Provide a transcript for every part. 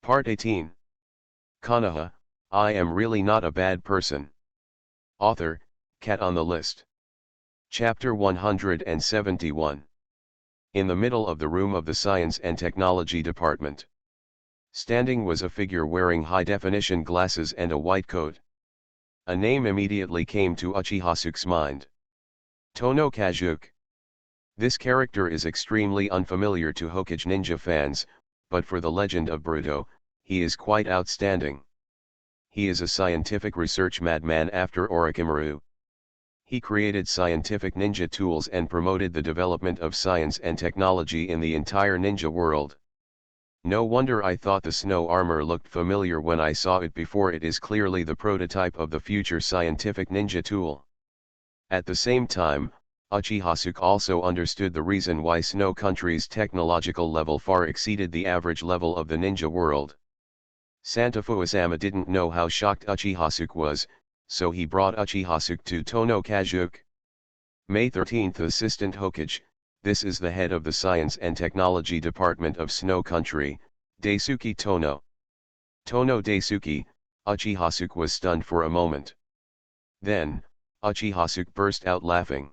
Part 18. Konoha, I am really not a bad person. Author, Cat on the List. Chapter 171. In the middle of the room of the Science and Technology Department. Standing was a figure wearing high-definition glasses and a white coat. A name immediately came to Uchihasu's mind. Tono Kazuki. This character is extremely unfamiliar to Hokage ninja fans, but for the legend of Boruto, he is quite outstanding. He is a scientific research madman after Orochimaru. He created scientific ninja tools and promoted the development of science and technology in the entire ninja world. No wonder I thought the snow armor looked familiar when I saw it before. It is clearly the prototype of the future scientific ninja tool. At the same time, Uchihasu also understood the reason why Snow Country's technological level far exceeded the average level of the ninja world. Santa Fuusama didn't know how shocked Uchihasu was, so he brought Uchihasu to Tono Kazuki. May 13th, Assistant Hokage, this is the head of the Science and Technology Department of Snow Country, Daisuke Tono. Tono Daisuke, Uchihasu was stunned for a moment. Then, Uchihasu burst out laughing.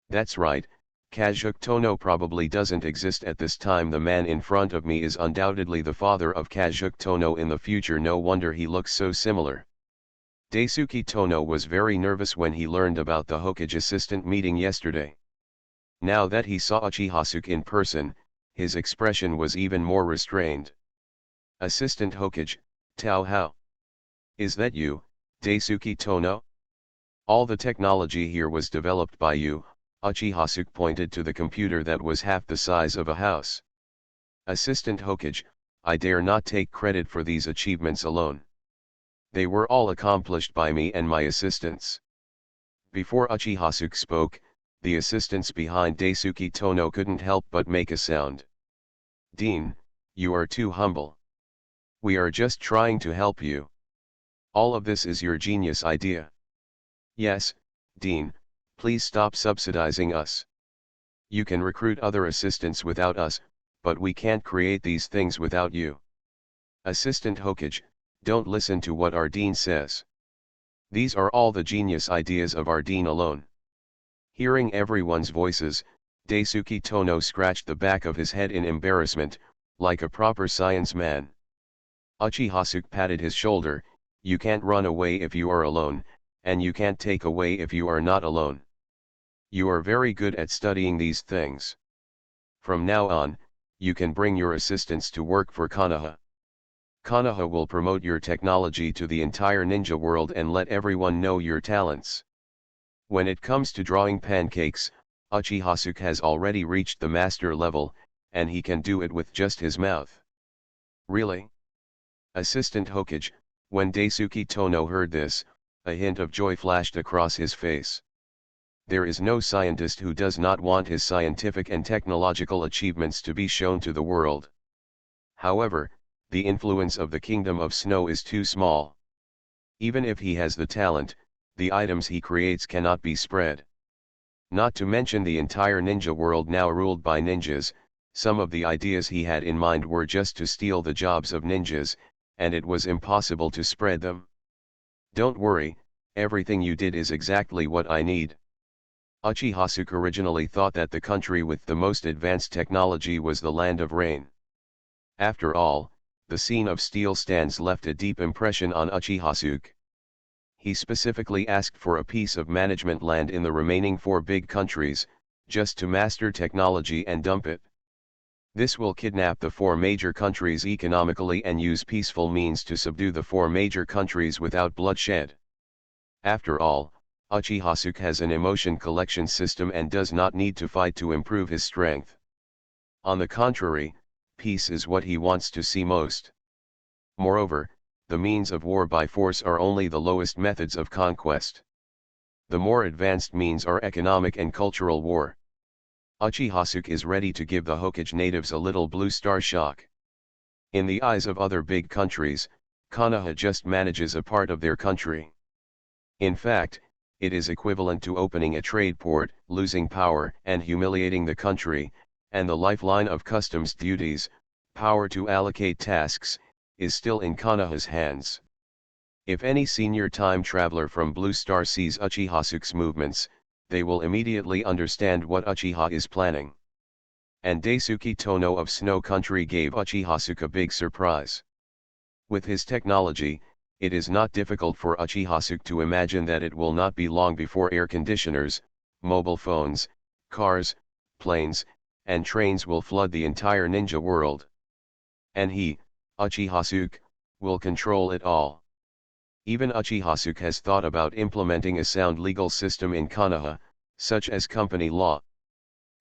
That's right, Kazuki Tono probably doesn't exist at this time. The man in front of me is undoubtedly the father of Kazuki Tono in the future. No wonder he looks so similar. Daisuke Tono was very nervous when he learned about the Hokage assistant meeting yesterday. Now that he saw Uchihasu in person, his expression was even more restrained. Assistant Hokage, Tao Hao. Is that you, Daisuke Tono? All the technology here was developed by you. Uchihasu pointed to the computer that was half the size of a house. Assistant Hokage, I dare not take credit for these achievements alone. They were all accomplished by me and my assistants. Before Uchihasu spoke, the assistants behind Daisuke Tono couldn't help but make a sound. Dean, you are too humble. We are just trying to help you. All of this is your genius idea. Yes, Dean, please stop subsidizing us. You can recruit other assistants without us, but we can't create these things without you. Assistant Hokage, don't listen to what our Dean says. These are all the genius ideas of our Dean alone. Hearing everyone's voices, Daisuke Tono scratched the back of his head in embarrassment, like a proper science man. Uchihasu patted his shoulder. You can't run away if you are alone, and you can't take away if you are not alone. You are very good at studying these things. From now on, you can bring your assistants to work for Konoha. Konoha will promote your technology to the entire ninja world and let everyone know your talents. When it comes to drawing pancakes, Uchihasu has already reached the master level, and he can do it with just his mouth. Really? Assistant Hokage, when Daisuke Tono heard this, a hint of joy flashed across his face. There is no scientist who does not want his scientific and technological achievements to be shown to the world. However, the influence of the Kingdom of Snow is too small. Even if he has the talent, the items he creates cannot be spread. Not to mention the entire ninja world now ruled by ninjas. Some of the ideas he had in mind were just to steal the jobs of ninjas, and it was impossible to spread them. Don't worry, everything you did is exactly what I need. Uchihasu originally thought that the country with the most advanced technology was the Land of Rain. After all, the scene of steel stands left a deep impression on Uchihasu. He specifically asked for a piece of management land in the remaining 4 big countries, just to master technology and dump it. This will kidnap the 4 major countries economically and use peaceful means to subdue the 4 major countries without bloodshed. After all, Uchihasu has an emotion collection system and does not need to fight to improve his strength. On the contrary, peace is what he wants to see most. Moreover, the means of war by force are only the lowest methods of conquest. The more advanced means are economic and cultural war. Uchihasu is ready to give the Hokage natives a little blue star shock. In the eyes of other big countries, Konoha just manages a part of their country. In fact, it is equivalent to opening a trade port, losing power and humiliating the country, and the lifeline of customs duties, power to allocate tasks, is still in Konoha's hands. If any senior time traveler from Blue Star sees Uchihasuke's movements, they will immediately understand what Uchiha is planning. And Daisuke Tono of Snow Country gave Uchihasuke a big surprise. With his technology, it is not difficult for Uchihasuke to imagine that it will not be long before air conditioners, mobile phones, cars, planes, and trains will flood the entire ninja world. And he, Uchihasuke, will control it all. Even Uchihasuke has thought about implementing a sound legal system in Konoha, such as company law.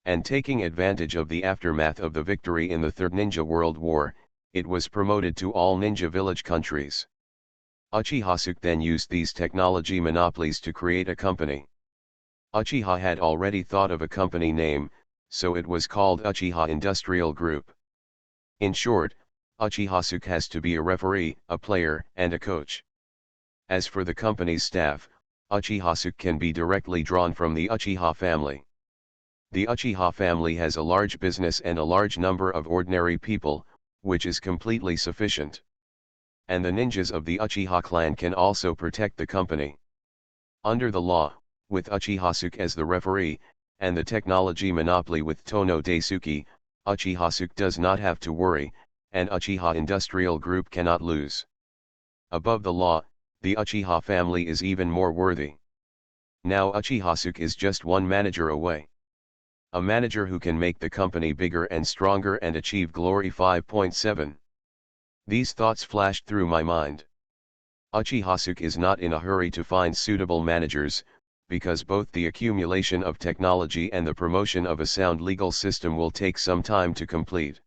And taking advantage of the aftermath of the victory in the Third Ninja World War, it was promoted to all ninja village countries. Uchihasuke then used these technology monopolies to create a company. Uchiha had already thought of a company name, so it was called Uchiha Industrial Group. In short, Uchihasuke has to be a referee, a player, and a coach. As for the company's staff, Uchihasuke can be directly drawn from the Uchiha family. The Uchiha family has a large business and a large number of ordinary people, which is completely sufficient. And the ninjas of the Uchiha clan can also protect the company. Under the law, with Uchihasuke as the referee, and the technology monopoly with Tono Daisuke, Uchihasuke does not have to worry, and Uchiha Industrial Group cannot lose. Above the law, the Uchiha family is even more worthy. Now Uchihasuke is just one manager away. A manager who can make the company bigger and stronger and achieve glory 5.7. These thoughts flashed through my mind. Uchihasuke is not in a hurry to find suitable managers, because both the accumulation of technology and the promotion of a sound legal system will take some time to complete.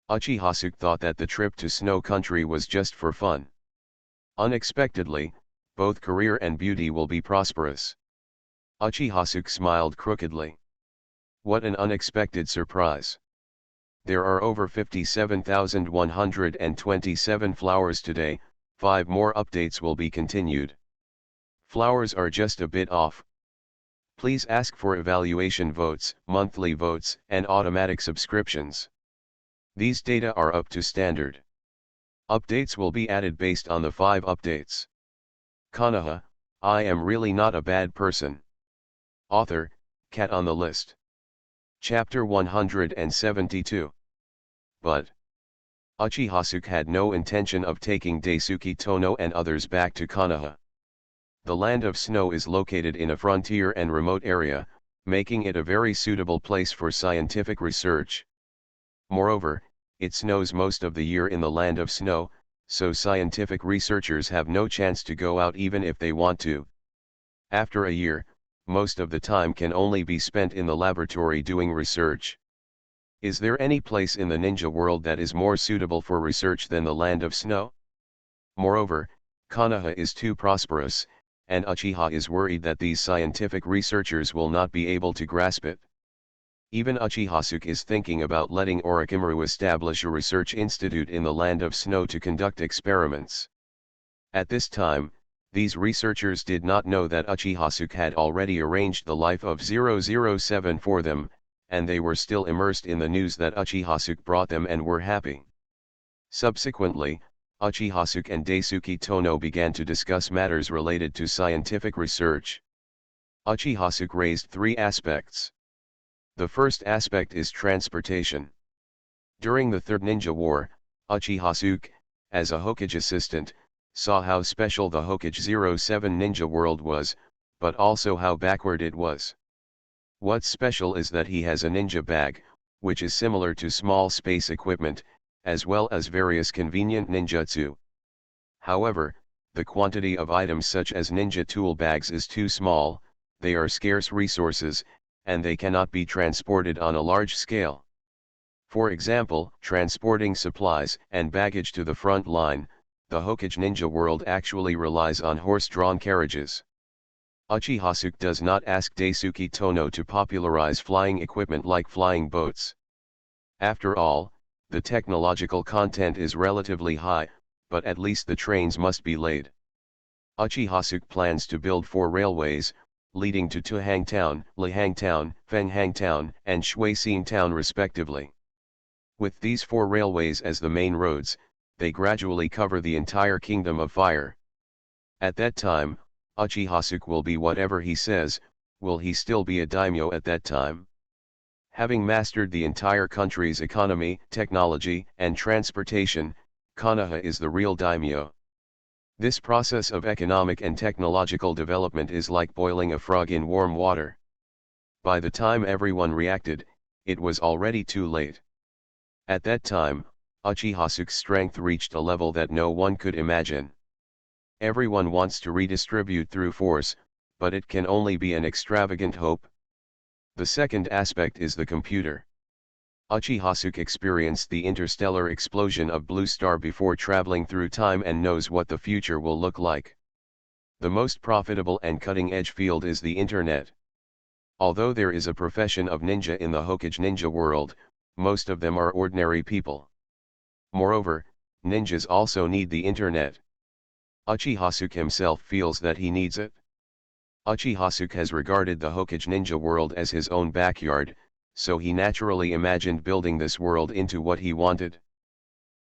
Uchihasuke thought that the trip to Snow Country was just for fun. Unexpectedly, both career and beauty will be prosperous. Uchihasuke smiled crookedly. What an unexpected surprise. There are over 57,127 flowers today, 5 more updates will be continued. Flowers are just a bit off. Please ask for evaluation votes, monthly votes, and automatic subscriptions. These data are up to standard. Updates will be added based on the 5 updates. Konoha, I am really not a bad person. Author, Cat on the List. Chapter 172. But Uchihasuke had no intention of taking Daisuke Tono and others back to Konoha. The land of snow is located in a frontier and remote area, making it a very suitable place for scientific research. Moreover, it snows most of the year in the land of snow, so scientific researchers have no chance to go out even if they want to. After a year, most of the time can only be spent in the laboratory doing research. Is there any place in the ninja world that is more suitable for research than the land of snow? Moreover, Konoha is too prosperous, and Uchiha is worried that these scientific researchers will not be able to grasp it. Even Uchihasuke is thinking about letting Orochimaru establish a research institute in the land of snow to conduct experiments. At this time, these researchers did not know that Uchihasuke had already arranged the life of 007 for them, and they were still immersed in the news that Uchihasuke brought them and were happy. Subsequently, Uchihasuke and Daisuke Tono began to discuss matters related to scientific research. Uchihasuke raised 3 aspects. The first aspect is transportation. During the Third Ninja War, Uchihasuke, as a Hokage assistant, saw how special the Hokage 07 ninja world was, but also how backward it was. What's special is that he has a ninja bag, which is similar to small space equipment, as well as various convenient ninjutsu. However, the quantity of items such as ninja tool bags is too small, they are scarce resources, and they cannot be transported on a large scale. For example, transporting supplies and baggage to the front line, the Hokage ninja world actually relies on horse-drawn carriages. Uchihasuke does not ask Daisuke Tono to popularize flying equipment like flying boats. After all, the technological content is relatively high, but at least the trains must be laid. Uchihasuke plans to build 4 railways, leading to Tuhang Town, Lihang Town, Fenghang Town, and Shuixin Town respectively. With these 4 railways as the main roads, they gradually cover the entire kingdom of fire. At that time, Uchihasuke will be whatever he says. Will he still be a daimyo at that time? Having mastered the entire country's economy, technology, and transportation, Konoha is the real daimyo. This process of economic and technological development is like boiling a frog in warm water. By the time everyone reacted, it was already too late. At that time, Uchihasuke's strength reached a level that no one could imagine. Everyone wants to redistribute through force, but it can only be an extravagant hope. The second aspect is the computer. Uchihasuke experienced the interstellar explosion of Blue Star before traveling through time and knows what the future will look like. The most profitable and cutting-edge field is the internet. Although there is a profession of ninja in the Hokage ninja world, most of them are ordinary people. Moreover, ninjas also need the internet. Uchihasuke himself feels that he needs it. Uchihasuke has regarded the Hokage ninja world as his own backyard, so he naturally imagined building this world into what he wanted.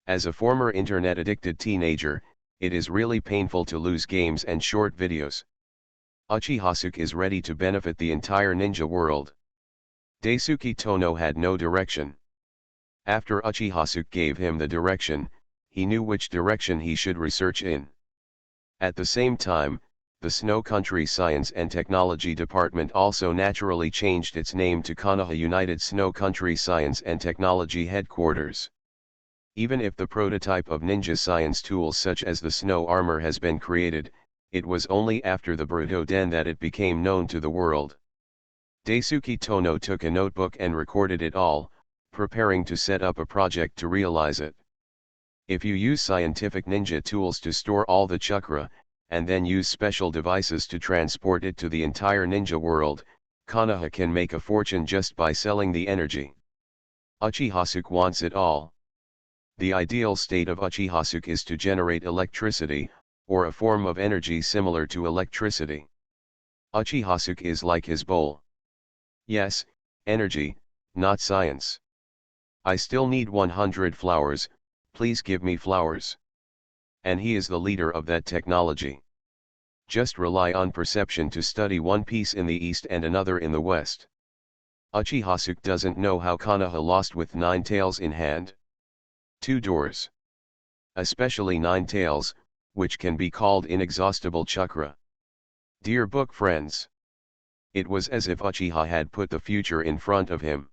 As a former internet-addicted teenager, it is really painful to lose games and short videos. Uchihasuke is ready to benefit the entire ninja world. Daisuke Tono had no direction. After Uchihasuke gave him the direction, he knew which direction he should research in. At the same time, the Snow Country Science and Technology Department also naturally changed its name to Konoha United Snow Country Science and Technology Headquarters. Even if the prototype of ninja science tools such as the snow armor has been created, it was only after the Burudo Den that it became known to the world. Daisuke Tono took a notebook and recorded it all, preparing to set up a project to realize it. If you use scientific ninja tools to store all the chakra, and then use special devices to transport it to the entire ninja world, Konoha can make a fortune just by selling the energy. Uchihasuke wants it all. The ideal state of Uchihasuke is to generate electricity, or a form of energy similar to electricity. Uchihasuke is like his bowl. Yes, energy, not science. I still need 100 flowers, please give me flowers. And he is the leader of that technology. Just rely on perception to study one piece in the east and another in the west. Uchihasuke doesn't know how Konoha lost with 9 tails in hand. 2 doors. Especially 9 tails, which can be called inexhaustible chakra. Dear book friends. It was as if Uchiha had put the future in front of him.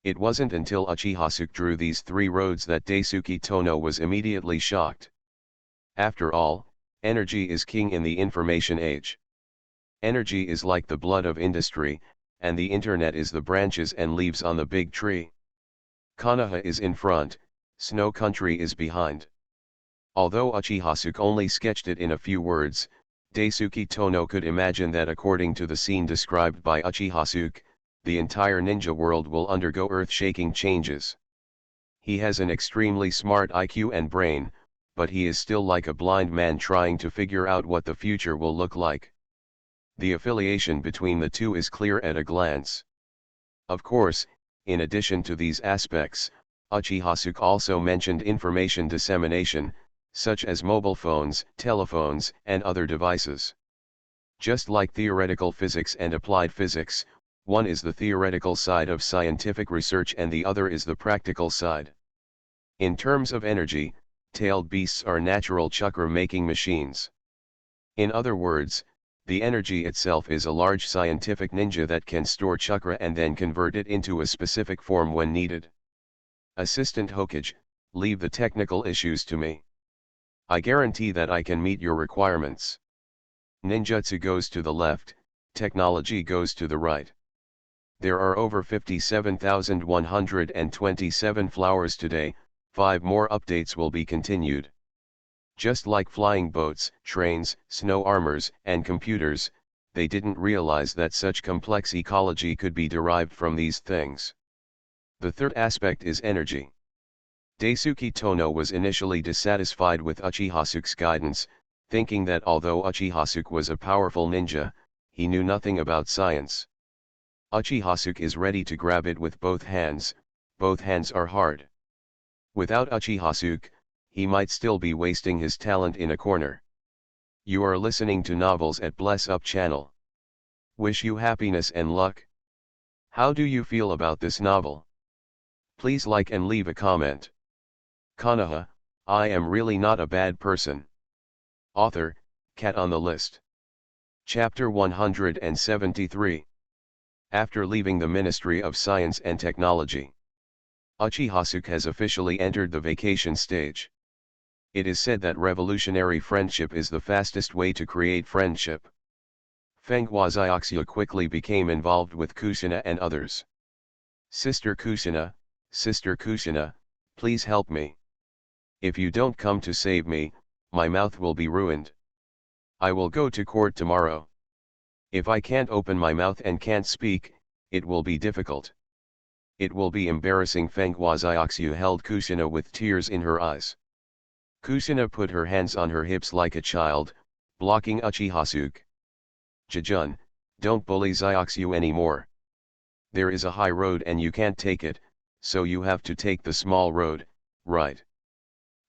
It wasn't until Uchihasuke drew these 3 roads that Daisuke Tono was immediately shocked. After all, energy is king in the information age. Energy is like the blood of industry, and the internet is the branches and leaves on the big tree. Konoha is in front, Snow Country is behind. Although Uchihasuke only sketched it in a few words, Daisuke Tono could imagine that according to the scene described by Uchihasuke, the entire ninja world will undergo earth-shaking changes. He has an extremely smart IQ and brain, but he is still like a blind man trying to figure out what the future will look like. The affiliation between the two is clear at a glance. Of course, in addition to these aspects, Uchihasuke also mentioned information dissemination, such as mobile phones, telephones, and other devices. Just like theoretical physics and applied physics, one is the theoretical side of scientific research and the other is the practical side. In terms of energy, tailed beasts are natural chakra-making machines. In other words, the energy itself is a large scientific ninja that can store chakra and then convert it into a specific form when needed. Assistant Hokage, leave the technical issues to me. I guarantee that I can meet your requirements. Ninjutsu goes to the left, technology goes to the right. There are over 57,127 flowers today, 5 more updates will be continued. Just like flying boats, trains, snow armors, and computers, they didn't realize that such complex ecology could be derived from these things. The third aspect is energy. Daisuke Tono was initially dissatisfied with Uchihasuke's guidance, thinking that although Uchihasuke was a powerful ninja, he knew nothing about science. Uchihasuke is ready to grab it with both hands are hard. Without Uchihasuke, he might still be wasting his talent in a corner. You are listening to Novels at Bless Up channel. Wish you happiness and luck. How do you feel about this novel? Please like and leave a comment. Konoha, I am really not a bad person. Author, Cat on the List. Chapter 173. After leaving the Ministry of Science and Technology, Uchihasuke has officially entered the vacation stage. It is said that revolutionary friendship is the fastest way to create friendship. Fenghua Xiaoxia quickly became involved with Kushina and others. Sister Kushina, please help me. If you don't come to save me, my mouth will be ruined. I will go to court tomorrow. If I can't open my mouth and can't speak, it will be difficult. It will be embarrassing. Fenghua Xiaoxia held Kushina with tears in her eyes. Kushina put her hands on her hips like a child, blocking Uchihasuke. Jejun, don't bully Xiaoxia anymore. There is a high road and you can't take it, so you have to take the small road, right?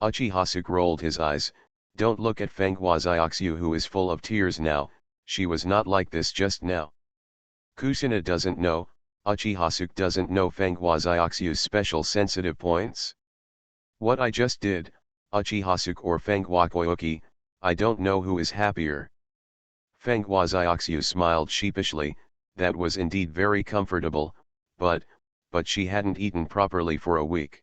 Uchihasuke rolled his eyes. Don't look at Fenghua Xiaoxia, who is full of tears now. She was not like this just now. Kushina doesn't know, Uchihasuke doesn't know Fenghua Xiaoxia's special sensitive points. What I just did, Uchihasuke or Fenghua Koyuki, I don't know who is happier. Fenghua Xiaoxia smiled sheepishly. That was indeed very comfortable, but she hadn't eaten properly for a week.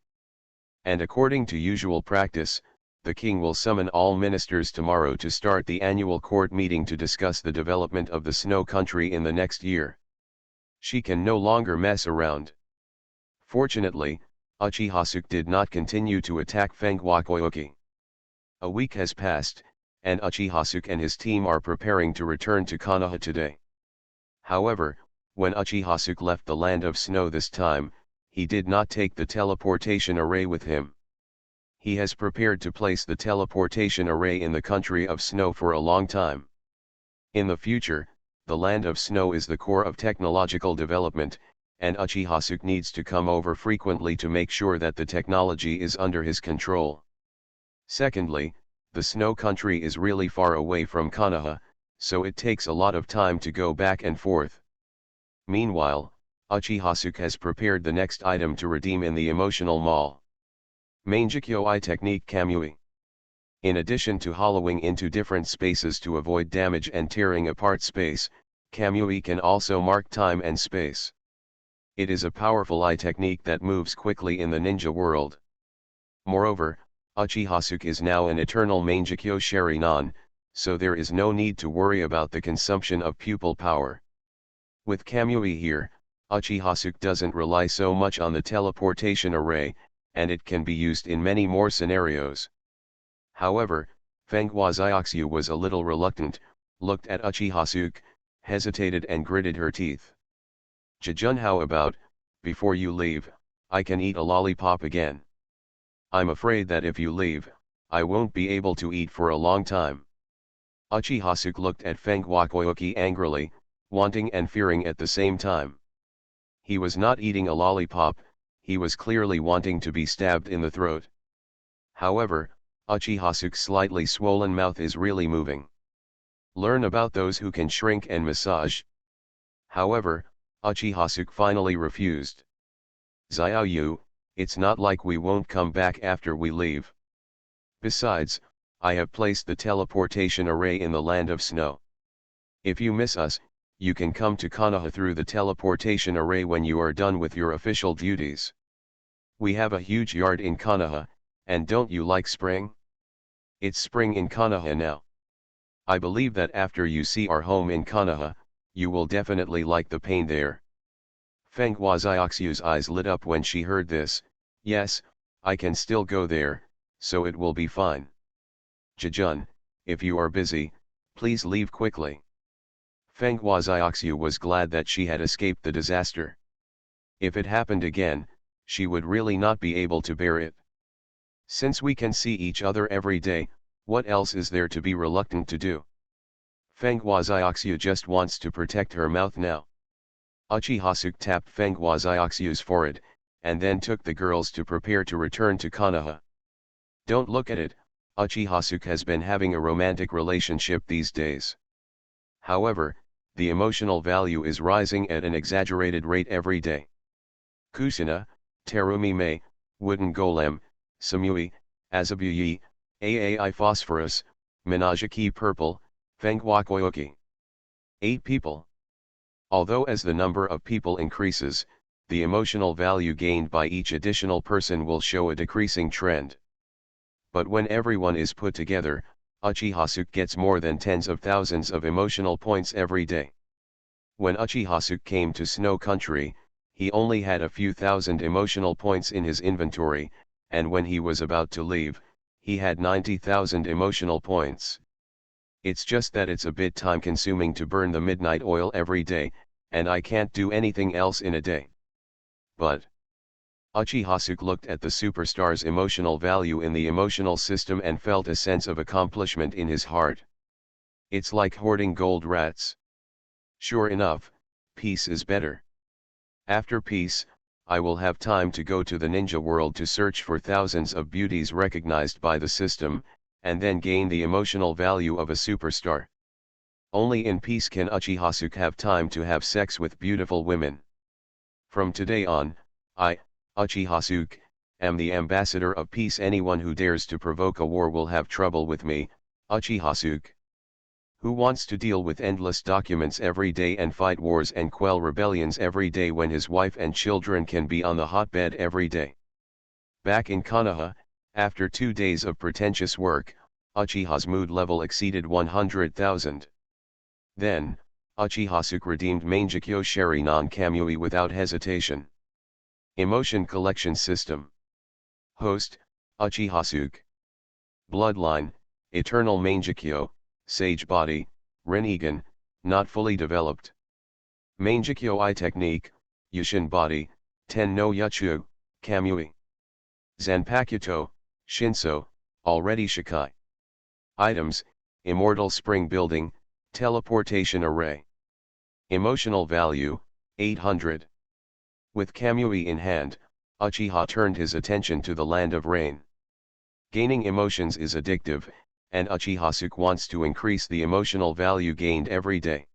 And according to usual practice, the king will summon all ministers tomorrow to start the annual court meeting to discuss the development of the snow country in the next year. She can no longer mess around. Fortunately, Uchihasuke did not continue to attack Fenghua Koyuki. A week has passed, and Uchihasuke and his team are preparing to return to Konoha today. However, when Uchihasuke left the land of snow this time, he did not take the teleportation array with him. He has prepared to place the teleportation array in the country of snow for a long time. In the future, the land of snow is the core of technological development, and Uchihasuke needs to come over frequently to make sure that the technology is under his control. Secondly, the snow country is really far away from Konoha, so it takes a lot of time to go back and forth. Meanwhile, Uchihasuke has prepared the next item to redeem in the emotional mall. Mangekyo technique Kamui. In addition to hollowing into different spaces to avoid damage and tearing apart space, Kamui can also mark time and space. It is a powerful eye technique that moves quickly in the ninja world. Moreover, Uchihasuke is now an eternal Mangekyo Sharinan, so there is no need to worry about the consumption of pupil power. With Kamui here, Uchihasuke doesn't rely so much on the teleportation array, and it can be used in many more scenarios. However, Fenghua Xiaoxia was a little reluctant, looked at Uchihasuke, hesitated and gritted her teeth. Jejun, how about, before you leave, I can eat a lollipop again. I'm afraid that if you leave, I won't be able to eat for a long time. Uchihasuke looked at Fenghua Koyuki angrily, wanting and fearing at the same time. He was not eating a lollipop, he was clearly wanting to be stabbed in the throat. However, Uchihasuke's slightly swollen mouth is really moving. Learn about those who can shrink and massage. However, Uchihasuke finally refused. Xiaoyu, it's not like we won't come back after we leave. Besides, I have placed the teleportation array in the land of snow. If you miss us, you can come to Konoha through the teleportation array when you are done with your official duties. We have a huge yard in Konoha, and don't you like spring? It's spring in Konoha now. I believe that after you see our home in Konoha, you will definitely like the pain there. Fenghua Xiaoxia's eyes lit up when she heard this. Yes, I can still go there, so it will be fine. Jejun, if you are busy, please leave quickly. Fenghua Xiaoxia was glad that she had escaped the disaster. If it happened again, she would really not be able to bear it. Since we can see each other every day, what else is there to be reluctant to do? Fenghua Xiaoxia just wants to protect her mouth now. Uchihasuke tapped Fenghua Xiaoxia's forehead, and then took the girls to prepare to return to Konoha. Don't look at it, Uchiha has been having a romantic relationship these days. However, the emotional value is rising at an exaggerated rate every day. Kushina, Terumi Mei, Wooden Golem, Samui, Azabuyi, Aai Phosphorus, Minajiki Purple, Fengwakoyoki. 8 people. Although as the number of people increases, the emotional value gained by each additional person will show a decreasing trend. But when everyone is put together, Uchiha gets more than tens of thousands of emotional points every day. When Uchiha came to Snow Country, he only had a few thousand emotional points in his inventory, and when he was about to leave, he had 90,000 emotional points. It's just that it's a bit time consuming to burn the midnight oil every day, and I can't do anything else in a day. But Uchiha looked at the superstar's emotional value in the emotional system and felt a sense of accomplishment in his heart. It's like hoarding gold rats. Sure enough, peace is better. After peace, I will have time to go to the ninja world to search for thousands of beauties recognized by the system, and then gain the emotional value of a superstar. Only in peace can Uchiha have time to have sex with beautiful women. From today on, I, Uchiha, am the ambassador of peace. Anyone who dares to provoke a war will have trouble with me, Uchiha. Who wants to deal with endless documents every day and fight wars and quell rebellions every day when his wife and children can be on the hotbed every day? Back in Konoha, after 2 days of pretentious work, Uchiha's mood level exceeded 100,000. Then, Uchiha redeemed Mangekyo Sherinon Kamui without hesitation. Emotion Collection System. Host, Uchiha. Bloodline, Eternal Mangekyo, Sage Body, Rinnegan, not fully developed. Mangekyo I Technique, Yushin Body, Ten no Yuchu, Kamui. Zanpakuto, Shinso, already Shikai. Items, Immortal Spring Building, Teleportation Array. Emotional Value, 800. With Kamui in hand, Uchiha turned his attention to the Land of Rain. Gaining emotions is addictive, and Uchiha wants to increase the emotional value gained every day.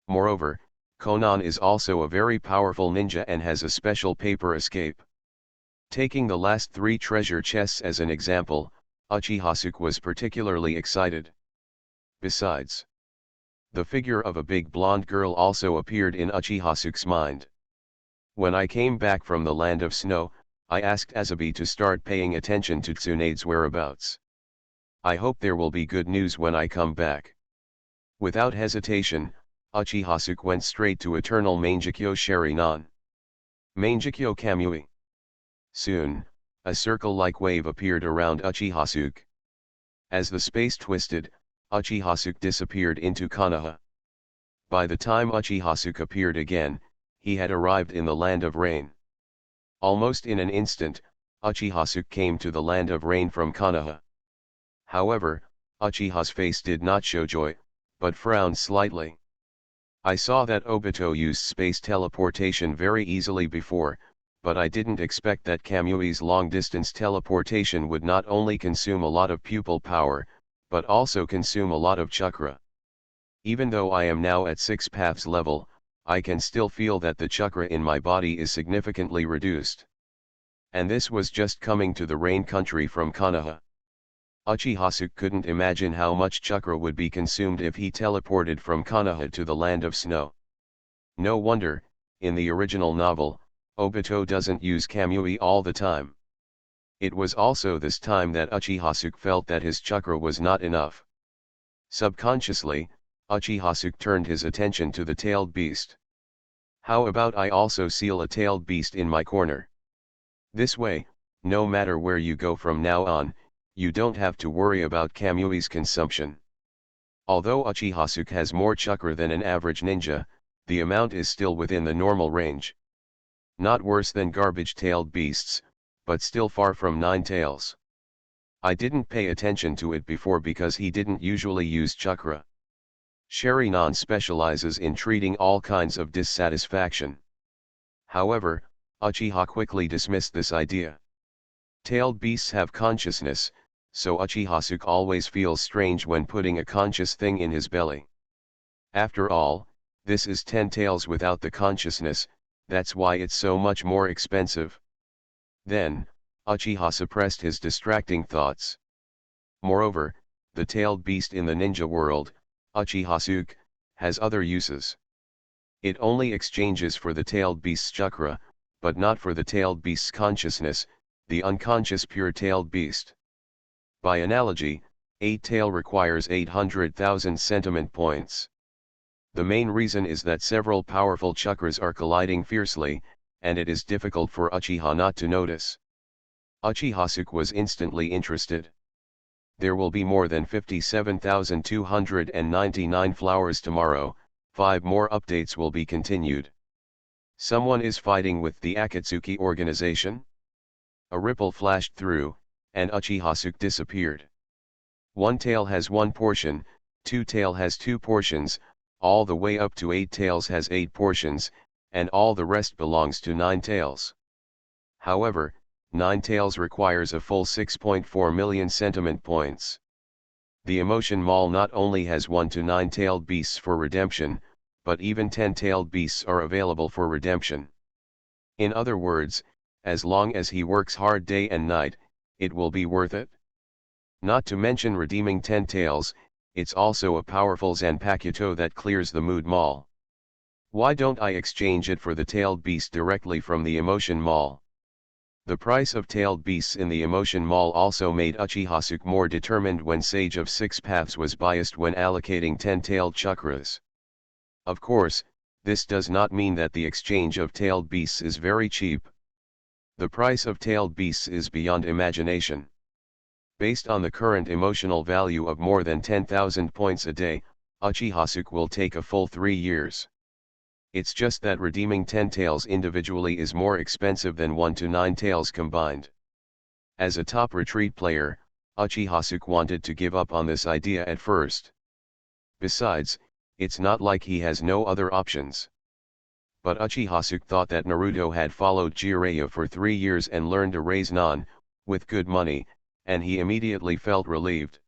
Moreover, Konan is also a very powerful ninja and has a special paper escape. Taking the last 3 treasure chests as an example, Uchiha was particularly excited. Besides, the figure of a big blonde girl also appeared in Uchiha's mind. When I came back from the Land of Snow, I asked Azabi to start paying attention to Tsunade's whereabouts. I hope there will be good news when I come back. Without hesitation, Uchiha went straight to Eternal Mangekyo Sherinon. Mangekyo Kamui. Soon, a circle-like wave appeared around Uchiha. As the space twisted, Uchiha disappeared into Konoha. By the time Uchiha appeared again, he had arrived in the Land of Rain. Almost in an instant, Uchiha came to the Land of Rain from Konoha. However, Uchiha's face did not show joy, but frowned slightly. I saw that Obito used space teleportation very easily before, but I didn't expect that Kamui's long-distance teleportation would not only consume a lot of pupil power, but also consume a lot of chakra. Even though I am now at 6 paths level, I can still feel that the chakra in my body is significantly reduced. And this was just coming to the Rain Country from Konoha. Uchiha couldn't imagine how much chakra would be consumed if he teleported from Konoha to the Land of Snow. No wonder, in the original novel, Obito doesn't use Kamui all the time. It was also this time that Uchiha felt that his chakra was not enough. Subconsciously, Uchiha turned his attention to the tailed beast. How about I also seal a tailed beast in my corner? This way, no matter where you go from now on, you don't have to worry about Kamui's consumption. Although Uchiha has more chakra than an average ninja, the amount is still within the normal range. Not worse than garbage-tailed beasts, but still far from 9 tails. I didn't pay attention to it before because he didn't usually use chakra. Sherinon specializes in treating all kinds of dissatisfaction. However, Uchiha quickly dismissed this idea. Tailed beasts have consciousness, so Uchihasuke always feels strange when putting a conscious thing in his belly. After all, this is 10 tails without the consciousness, that's why it's so much more expensive. Then, Uchiha suppressed his distracting thoughts. Moreover, the tailed beast in the ninja world, Uchihasuke, has other uses. It only exchanges for the tailed beast's chakra, but not for the tailed beast's consciousness, the unconscious pure tailed beast. By analogy, 8 tail requires 800,000 sentiment points. The main reason is that several powerful chakras are colliding fiercely, and it is difficult for Uchiha not to notice. Uchihasuke was instantly interested. There will be more than 57,299 flowers tomorrow, 5 more updates will be continued. Someone is fighting with the Akatsuki organization? A ripple flashed through, and Uchihasuke disappeared. 1 tail has 1 portion, 2 tail has 2 portions, all the way up to 8 tails has 8 portions, and all the rest belongs to 9 tails. However, 9 tails requires a full 6.4 million sentiment points. The emotion mall not only has 1 to 9 tailed beasts for redemption, but even 10 tailed beasts are available for redemption. In other words, as long as he works hard day and night, it will be worth it. Not to mention redeeming 10 tails, it's also a powerful Zanpakuto that clears the mood mall. Why don't I exchange it for the tailed beast directly from the emotion mall? The price of tailed beasts in the emotion mall also made Uchihasuke more determined when Sage of 6 Paths was biased when allocating 10 tailed chakras. Of course, this does not mean that the exchange of tailed beasts is very cheap. The price of tailed beasts is beyond imagination. Based on the current emotional value of more than 10,000 points a day, Uchihasuke will take a full 3 years. It's just that redeeming 10 tails individually is more expensive than 1 to 9 tails combined. As a top retreat player, Uchihasuke wanted to give up on this idea at first. Besides, it's not like he has no other options. But Uchihasuke thought that Naruto had followed Jiraiya for 3 years and learned to raise Nen, with good money, and he immediately felt relieved.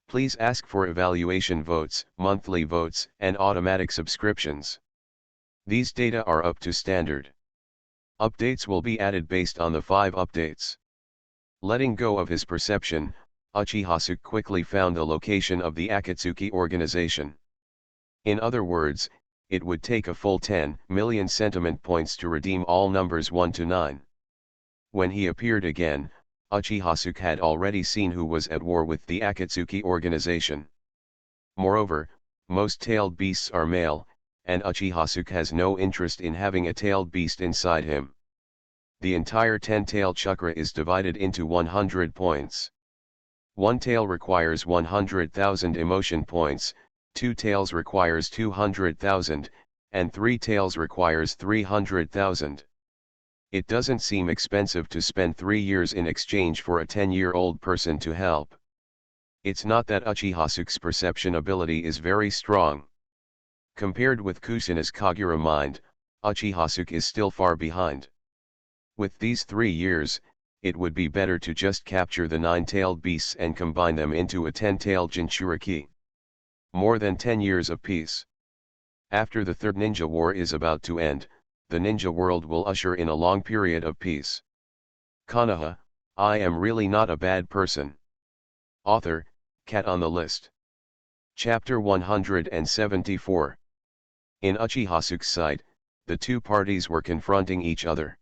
Please ask for evaluation votes, monthly votes, and automatic subscriptions. These data are up to standard. Updates will be added based on the 5 updates. Letting go of his perception, Uchihasuke quickly found the location of the Akatsuki organization. In other words, it would take a full 10 million sentiment points to redeem all numbers 1 to 9. When he appeared again, Uchihasuke had already seen who was at war with the Akatsuki organization. Moreover, most tailed beasts are male, and Uchihasuke has no interest in having a tailed beast inside him. The entire 10-tail chakra is divided into 100 points. 1 tail requires 100,000 emotion points, 2 tails requires 200,000, and 3 tails requires 300,000. It doesn't seem expensive to spend 3 years in exchange for a 10-year-old person to help. It's not that Uchihasuke's perception ability is very strong. Compared with Kusuna's Kagura mind, Uchihasuke is still far behind. With these 3 years, it would be better to just capture the 9-tailed beasts and combine them into a 10-tailed Jinchuriki. More than 10 years of peace. After the Third Ninja War is about to end, the ninja world will usher in a long period of peace. Konoha, I am really not a bad person. Author, Cat on the List. Chapter 174. In Uchihasuke's sight, the two parties were confronting each other.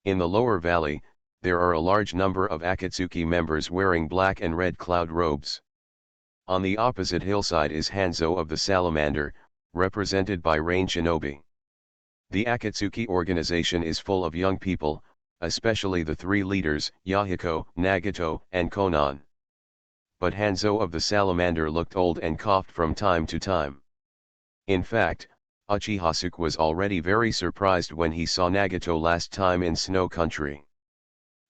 In the lower valley, there are a large number of Akatsuki members wearing black and red cloud robes. On the opposite hillside is Hanzo of the Salamander, represented by Rain Shinobi. The Akatsuki organization is full of young people, especially the 3 leaders, Yahiko, Nagato, and Konan. But Hanzo of the Salamander looked old and coughed from time to time. In fact, Uchihasuke was already very surprised when he saw Nagato last time in Snow Country.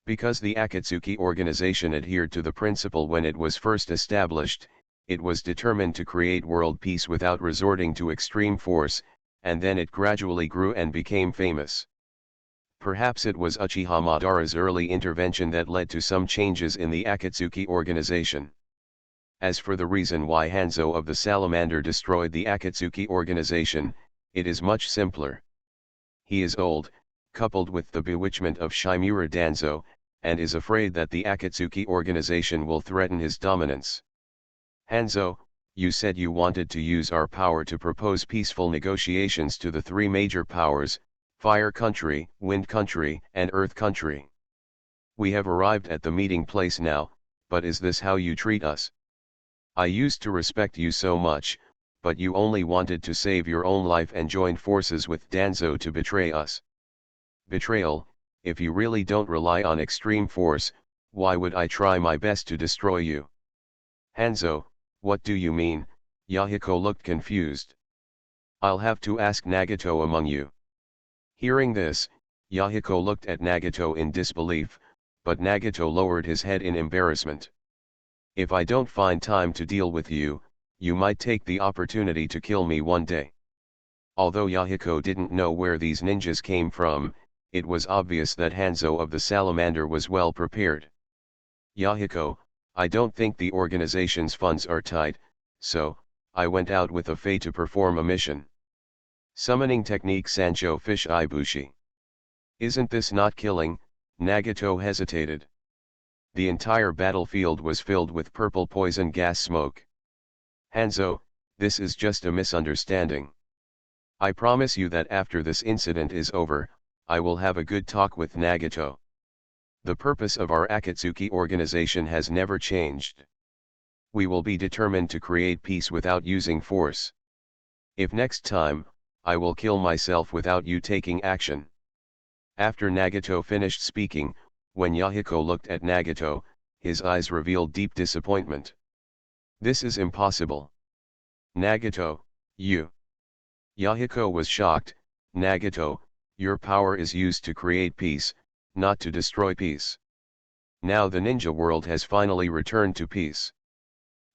Because the Akatsuki organization adhered to the principle when it was first established, it was determined to create world peace without resorting to extreme force, and then it gradually grew and became famous. Perhaps it was Uchiha Madara's early intervention that led to some changes in the Akatsuki organization. As for the reason why Hanzo of the Salamander destroyed the Akatsuki organization, it is much simpler. He is old, coupled with the bewitchment of Shimura Danzo, and is afraid that the Akatsuki organization will threaten his dominance. Hanzo, you said you wanted to use our power to propose peaceful negotiations to the three major powers, Fire Country, Wind Country, and Earth Country. We have arrived at the meeting place now, but is this how you treat us? I used to respect you so much, but you only wanted to save your own life and joined forces with Danzo to betray us. Betrayal. If you really don't rely on extreme force, why would I try my best to destroy you? Hanzo, what do you mean? Yahiko looked confused. I'll have to ask Nagato among you. Hearing this, Yahiko looked at Nagato in disbelief, but Nagato lowered his head in embarrassment. If I don't find time to deal with you, you might take the opportunity to kill me one day. Although Yahiko didn't know where these ninjas came from, it was obvious that Hanzo of the Salamander was well prepared. Yahiko, I don't think the organization's funds are tight, so, I went out with a Fae to perform a mission. Summoning technique Sancho Fish Ibushi. Isn't this not killing? Nagato hesitated. The entire battlefield was filled with purple poison gas smoke. Hanzo, this is just a misunderstanding. I promise you that after this incident is over, I will have a good talk with Nagato. The purpose of our Akatsuki organization has never changed. We will be determined to create peace without using force. If next time, I will kill myself without you taking action. After Nagato finished speaking, when Yahiko looked at Nagato, his eyes revealed deep disappointment. This is impossible. Nagato, you. Yahiko was shocked. Nagato, your power is used to create peace, not to destroy peace. Now the ninja world has finally returned to peace.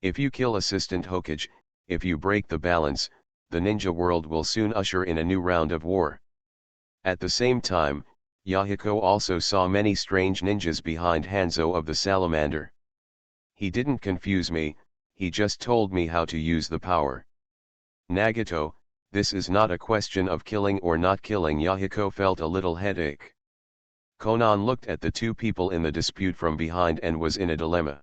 If you kill Assistant Hokage, if you break the balance, the ninja world will soon usher in a new round of war. At the same time, Yahiko also saw many strange ninjas behind Hanzo of the Salamander. He didn't confuse me, he just told me how to use the power. Nagato, this is not a question of killing or not killing. Yahiko felt a little headache. Konan looked at the two people in the dispute from behind and was in a dilemma.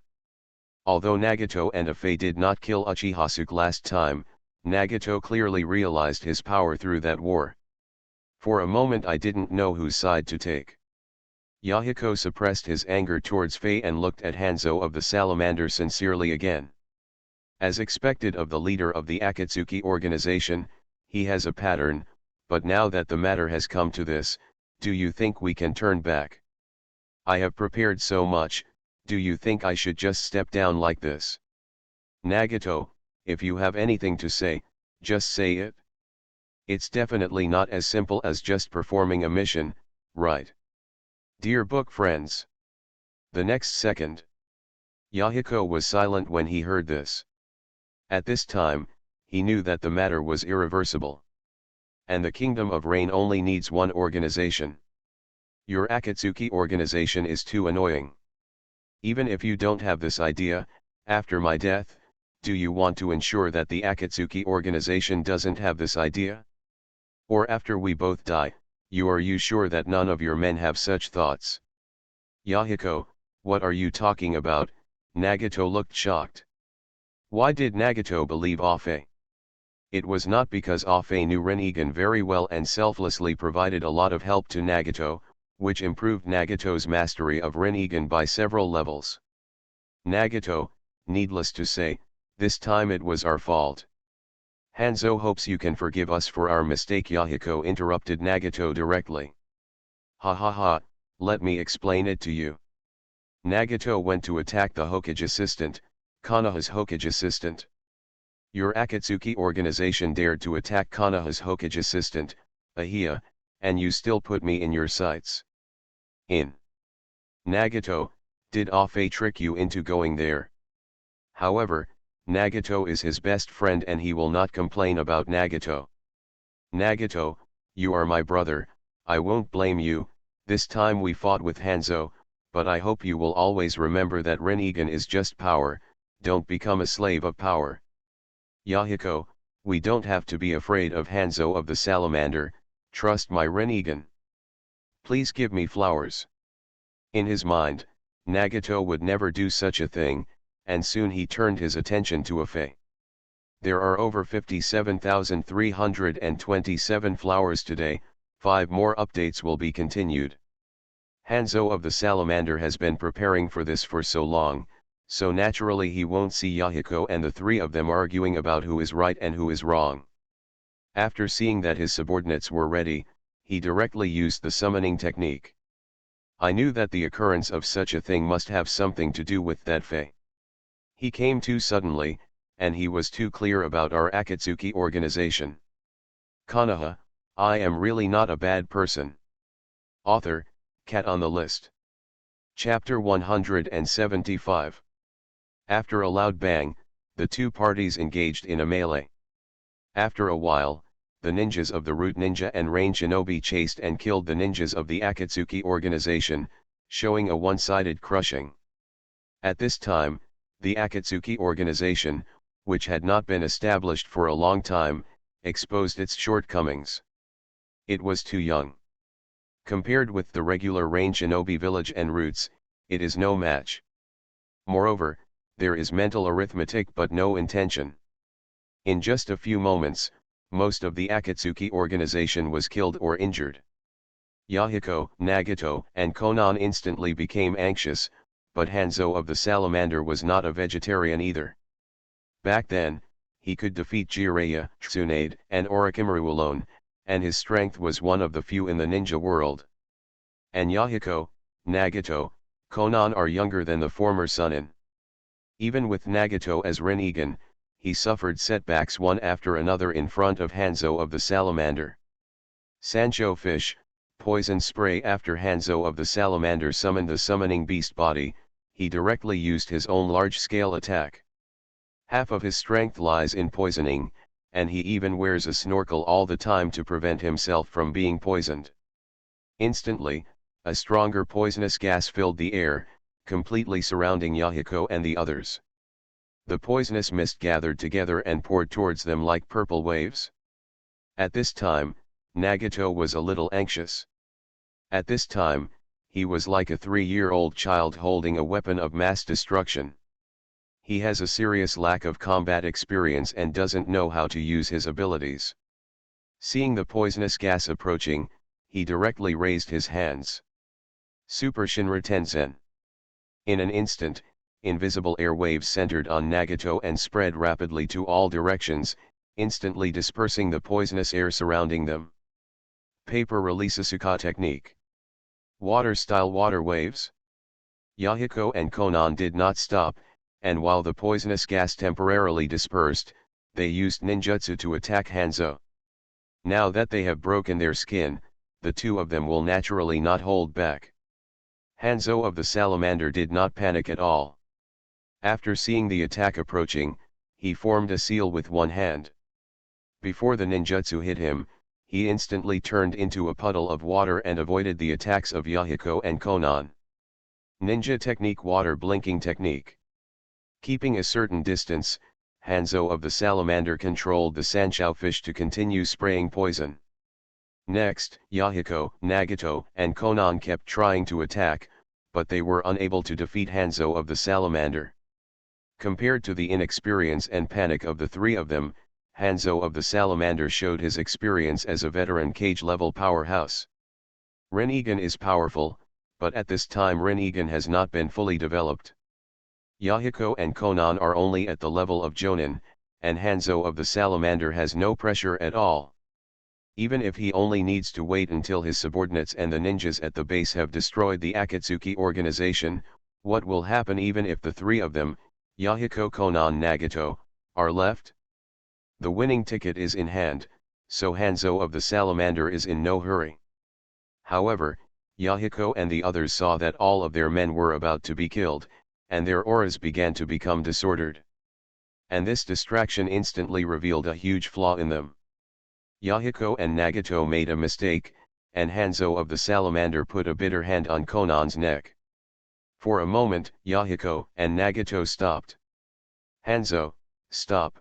Although Nagato and a Fae did not kill Uchiha last time, Nagato clearly realized his power through that war. For a moment I didn't know whose side to take. Yahiko suppressed his anger towards Fae and looked at Hanzo of the Salamander sincerely again. As expected of the leader of the Akatsuki organization, he has a pattern, but now that the matter has come to this, do you think we can turn back? I have prepared so much, do you think I should just step down like this? Nagato, if you have anything to say, just say it. It's definitely not as simple as just performing a mission, right? Dear book friends. The next second, Yahiko was silent when he heard this. At this time, he knew that the matter was irreversible. And the Kingdom of Rain only needs one organization. Your Akatsuki organization is too annoying. Even if you don't have this idea, after my death, do you want to ensure that the Akatsuki organization doesn't have this idea? Or after we both die, are you sure that none of your men have such thoughts? Yahiko, what are you talking about? Nagato looked shocked. Why did Nagato believe Afe? It was not because Afe knew Rinnegan very well and selflessly provided a lot of help to Nagato, which improved Nagato's mastery of Rinnegan by several levels. Nagato, needless to say, this time it was our fault. Hanzo hopes you can forgive us for our mistake. Yahiko interrupted Nagato directly. Ha ha ha, let me explain it to you. Nagato went to attack the Hokage assistant, Konoha's Hokage assistant. Your Akatsuki organization dared to attack Konoha's Hokage assistant, Ahia, and you still put me in your sights. Nagato, did Afe trick you into going there? However, Nagato is his best friend and he will not complain about Nagato. Nagato, you are my brother, I won't blame you, This time we fought with Hanzo, but I hope you will always remember that Rinnegan is just power, don't become a slave of power. Yahiko, we don't have to be afraid of Hanzo of the Salamander, trust my Rinnegan. Please give me flowers. In his mind, Nagato would never do such a thing, and soon he turned his attention to Afe. There are over 57,327 flowers today, 5 more updates will be continued. Hanzo of the Salamander has been preparing for this for so long, so naturally he won't see Yahiko and the three of them arguing about who is right and who is wrong. After seeing that his subordinates were ready, he directly used the summoning technique. I knew that the occurrence of such a thing must have something to do with that Fae. He came too suddenly, and he was too clear about our Akatsuki organization. Konoha, I am really not a bad person. Author, Cat on the List. Chapter 175. After a loud bang, the two parties engaged in a melee. After a while, the ninjas of the Root Ninja and Rain Shinobi chased and killed the ninjas of the Akatsuki organization, showing a one-sided crushing. At this time, the Akatsuki organization, which had not been established for a long time, exposed its shortcomings. It was too young. Compared with the regular Rain Shinobi village and roots, it is no match. Moreover, there is mental arithmetic but no intention. In just a few moments, most of the Akatsuki organization was killed or injured. Yahiko, Nagato, and Konan instantly became anxious, but Hanzo of the Salamander was not a vegetarian either. Back then, he could defeat Jiraiya, Tsunade, and Orochimaru alone, and his strength was one of the few in the ninja world. And Yahiko, Nagato, Konan are younger than the former Sunin. Even with Nagato as Rinnegan, he suffered setbacks one after another in front of Hanzo of the Salamander. Sancho Fish, poison spray. After Hanzo of the Salamander summoned the summoning beast body, he directly used his own large-scale attack. Half of his strength lies in poisoning, and he even wears a snorkel all the time to prevent himself from being poisoned. Instantly, a stronger poisonous gas filled the air, completely surrounding Yahiko and the others. The poisonous mist gathered together and poured towards them like purple waves. At this time, Nagato was a little anxious. At this time, he was like a 3-year-old child holding a weapon of mass destruction. He has a serious lack of combat experience and doesn't know how to use his abilities. Seeing the poisonous gas approaching, he directly raised his hands. Super Shinra Tensen. In an instant, invisible air waves centered on Nagato and spread rapidly to all directions, instantly dispersing the poisonous air surrounding them. Paper Release Asuka Technique. Water-style water waves. Yahiko and Konan did not stop, and while the poisonous gas temporarily dispersed, they used ninjutsu to attack Hanzo. Now that they have broken their skin, the two of them will naturally not hold back. Hanzo of the Salamander did not panic at all. After seeing the attack approaching, he formed a seal with one hand. Before the ninjutsu hit him, he instantly turned into a puddle of water and avoided the attacks of Yahiko and Konan. Ninja Technique. Water Blinking Technique. Keeping a certain distance, Hanzo of the Salamander controlled the Sancho fish to continue spraying poison. Next, Yahiko, Nagato, and Konan kept trying to attack, but they were unable to defeat Hanzo of the Salamander. Compared to the inexperience and panic of the three of them, Hanzo of the Salamander showed his experience as a veteran cage-level powerhouse. Rinnegan is powerful, but at this time Rinnegan has not been fully developed. Yahiko and Konan are only at the level of Jonin, and Hanzo of the Salamander has no pressure at all. Even if he only needs to wait until his subordinates and the ninjas at the base have destroyed the Akatsuki organization, what will happen even if the three of them, Yahiko, Konan, Nagato, are left? The winning ticket is in hand, so Hanzo of the Salamander is in no hurry. However, Yahiko and the others saw that all of their men were about to be killed, and their auras began to become disordered. And this distraction instantly revealed a huge flaw in them. Yahiko and Nagato made a mistake, and Hanzo of the Salamander put a bitter hand on Konan's neck. For a moment, Yahiko and Nagato stopped. Hanzo, stop.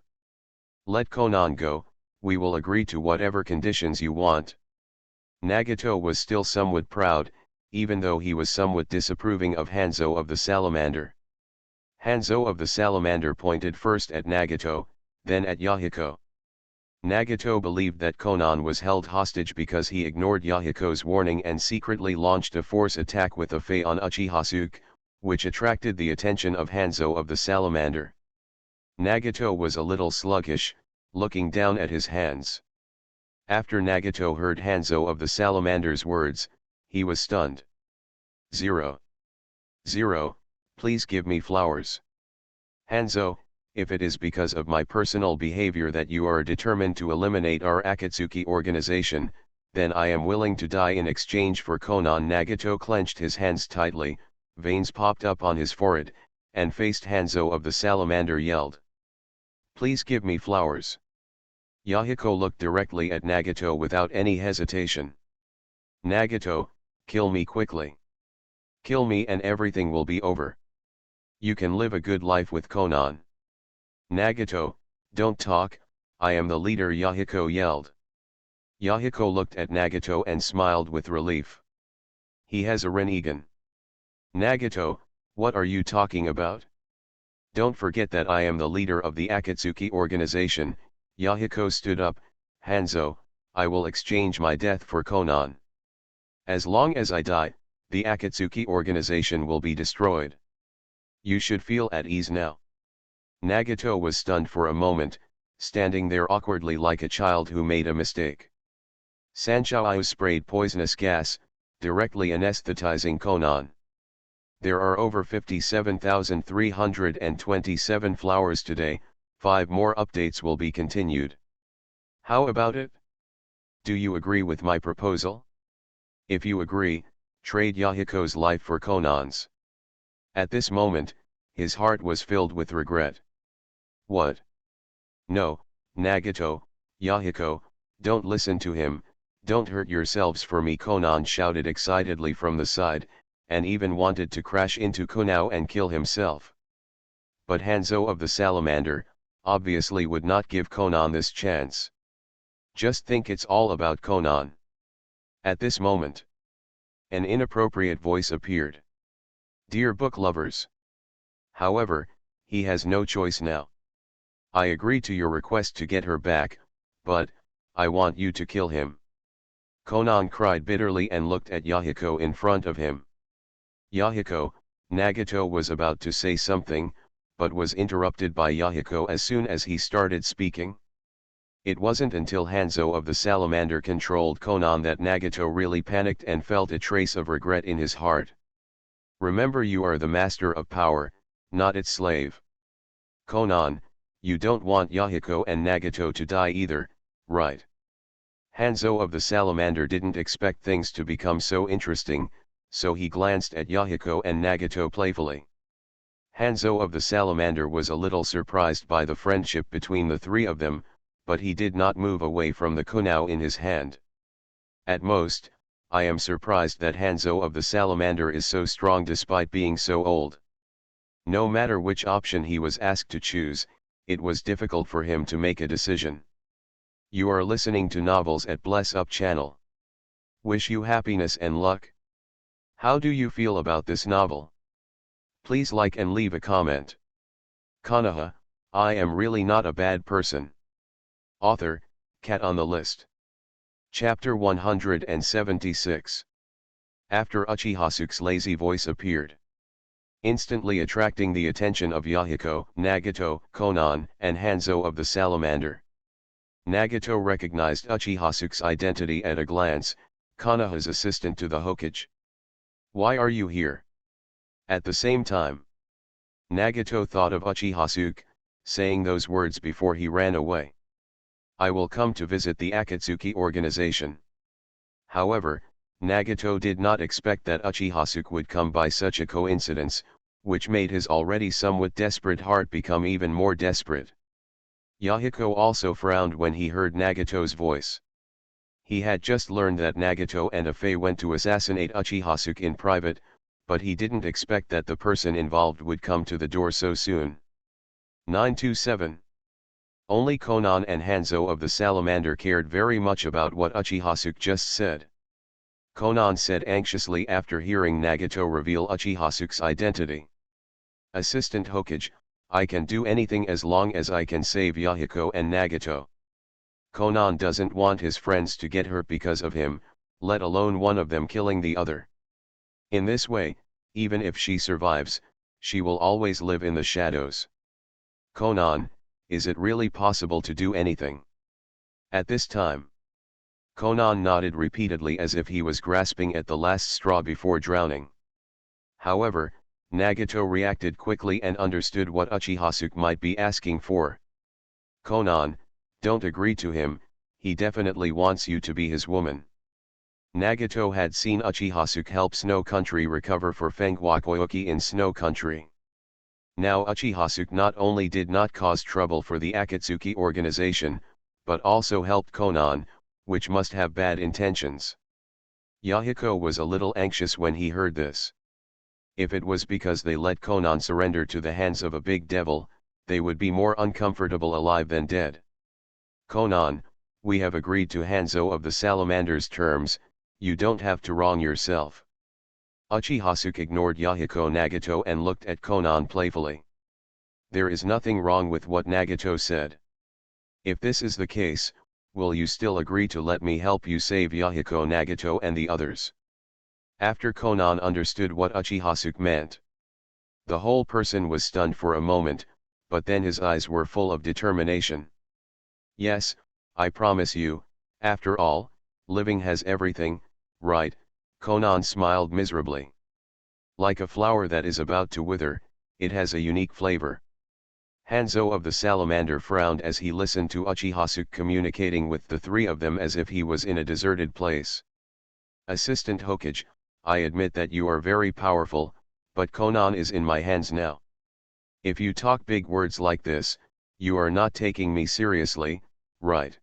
Let Konan go, we will agree to whatever conditions you want. Nagato was still somewhat proud, even though he was somewhat disapproving of Hanzo of the Salamander. Hanzo of the Salamander pointed first at Nagato, then at Yahiko. Nagato believed that Konan was held hostage because he ignored Yahiko's warning and secretly launched a force attack with a Fei on Uchihasuke, which attracted the attention of Hanzo of the Salamander. Nagato was a little sluggish, looking down at his hands. After Nagato heard Hanzo of the Salamander's words, he was stunned. 0. Please give me flowers. Hanzo, if it is because of my personal behavior that you are determined to eliminate our Akatsuki organization, then I am willing to die in exchange for Konan. Nagato clenched his hands tightly, veins popped up on his forehead, and faced Hanzo of the Salamander yelled. Please give me flowers. Yahiko looked directly at Nagato without any hesitation. Nagato, kill me quickly. Kill me and everything will be over. You can live a good life with Konan. Nagato, don't talk, I am the leader, Yahiko yelled. Yahiko looked at Nagato and smiled with relief. He has a Rinnegan. Nagato, what are you talking about? Don't forget that I am the leader of the Akatsuki organization. Yahiko stood up. Hanzo, I will exchange my death for Konan. As long as I die, the Akatsuki organization will be destroyed. You should feel at ease now. Nagato was stunned for a moment, standing there awkwardly like a child who made a mistake. Sanshou sprayed poisonous gas, directly anesthetizing Konan. There are over 57,327 flowers today, 5 more updates will be continued. How about it? Do you agree with my proposal? If you agree, trade Yahiko's life for Konan's. At this moment, his heart was filled with regret. What? No, Nagato, Yahiko, don't listen to him, don't hurt yourselves for me, Konan shouted excitedly from the side, and even wanted to crash into Konoha and kill himself. But Hanzo of the Salamander, obviously would not give Konan this chance. Just think it's all about Konan. At this moment, an inappropriate voice appeared. Dear book lovers. However, he has no choice now. I agree to your request to get her back, but, I want you to kill him. Konan cried bitterly and looked at Yahiko in front of him. Yahiko, Nagato was about to say something, but was interrupted by Yahiko as soon as he started speaking. It wasn't until Hanzo of the Salamander controlled Konan that Nagato really panicked and felt a trace of regret in his heart. Remember, you are the master of power, not its slave. Konan, you don't want Yahiko and Nagato to die either, right? Hanzo of the Salamander didn't expect things to become so interesting, so he glanced at Yahiko and Nagato playfully. Hanzo of the Salamander was a little surprised by the friendship between the three of them, but he did not move away from the Konoha in his hand. At most, I am surprised that Hanzo of the Salamander is so strong despite being so old. No matter which option he was asked to choose, it was difficult for him to make a decision. You are listening to Novels at Bless Up channel. Wish you happiness and luck. How do you feel about this novel? Please like and leave a comment. Konoha, I am really not a bad person. Author, Cat on the List. Chapter 176. After Uchihasuke's lazy voice appeared, instantly attracting the attention of Yahiko, Nagato, Konan, and Hanzo of the Salamander. Nagato recognized Uchihasuke's identity at a glance, Konoha's assistant to the Hokage. Why are you here? At the same time, Nagato thought of Uchihasuke, saying those words before he ran away. I will come to visit the Akatsuki organization. However, Nagato did not expect that Uchihasuke would come by such a coincidence, which made his already somewhat desperate heart become even more desperate. Yahiko also frowned when he heard Nagato's voice. He had just learned that Nagato and Afei went to assassinate Uchihasuke in private, but he didn't expect that the person involved would come to the door so soon. 927. Only Konan and Hanzo of the Salamander cared very much about what Uchihasuke just said. Konan said anxiously after hearing Nagato reveal Uchihasuke's identity. Assistant Hokage, I can do anything as long as I can save Yahiko and Nagato. Konan doesn't want his friends to get hurt because of him, let alone one of them killing the other. In this way, even if she survives, she will always live in the shadows. Konan, is it really possible to do anything at this time? Konan nodded repeatedly as if he was grasping at the last straw before drowning. However, Nagato reacted quickly and understood what Uchihasuke might be asking for. Konan, don't agree to him, he definitely wants you to be his woman. Nagato had seen Uchihasuke help Snow Country recover for Fengwakoyuki in Snow Country. Now Uchihasuke not only did not cause trouble for the Akatsuki organization, but also helped Konan, which must have bad intentions. Yahiko was a little anxious when he heard this. If it was because they let Konan surrender to the hands of a big devil, they would be more uncomfortable alive than dead. Konan, we have agreed to Hanzo of the Salamander's terms, you don't have to wrong yourself. Uchihasuke ignored Yahiko Nagato and looked at Konan playfully. There is nothing wrong with what Nagato said. If this is the case, will you still agree to let me help you save Yahiko Nagato and the others? After Konan understood what Uchihasuke meant, the whole person was stunned for a moment, but then his eyes were full of determination. Yes, I promise you, after all, living has everything, right? Konan smiled miserably. Like a flower that is about to wither, it has a unique flavor. Hanzo of the Salamander frowned as he listened to Uchihasuke communicating with the three of them as if he was in a deserted place. Assistant Hokage, I admit that you are very powerful, but Konan is in my hands now. If you talk big words like this, you are not taking me seriously, right?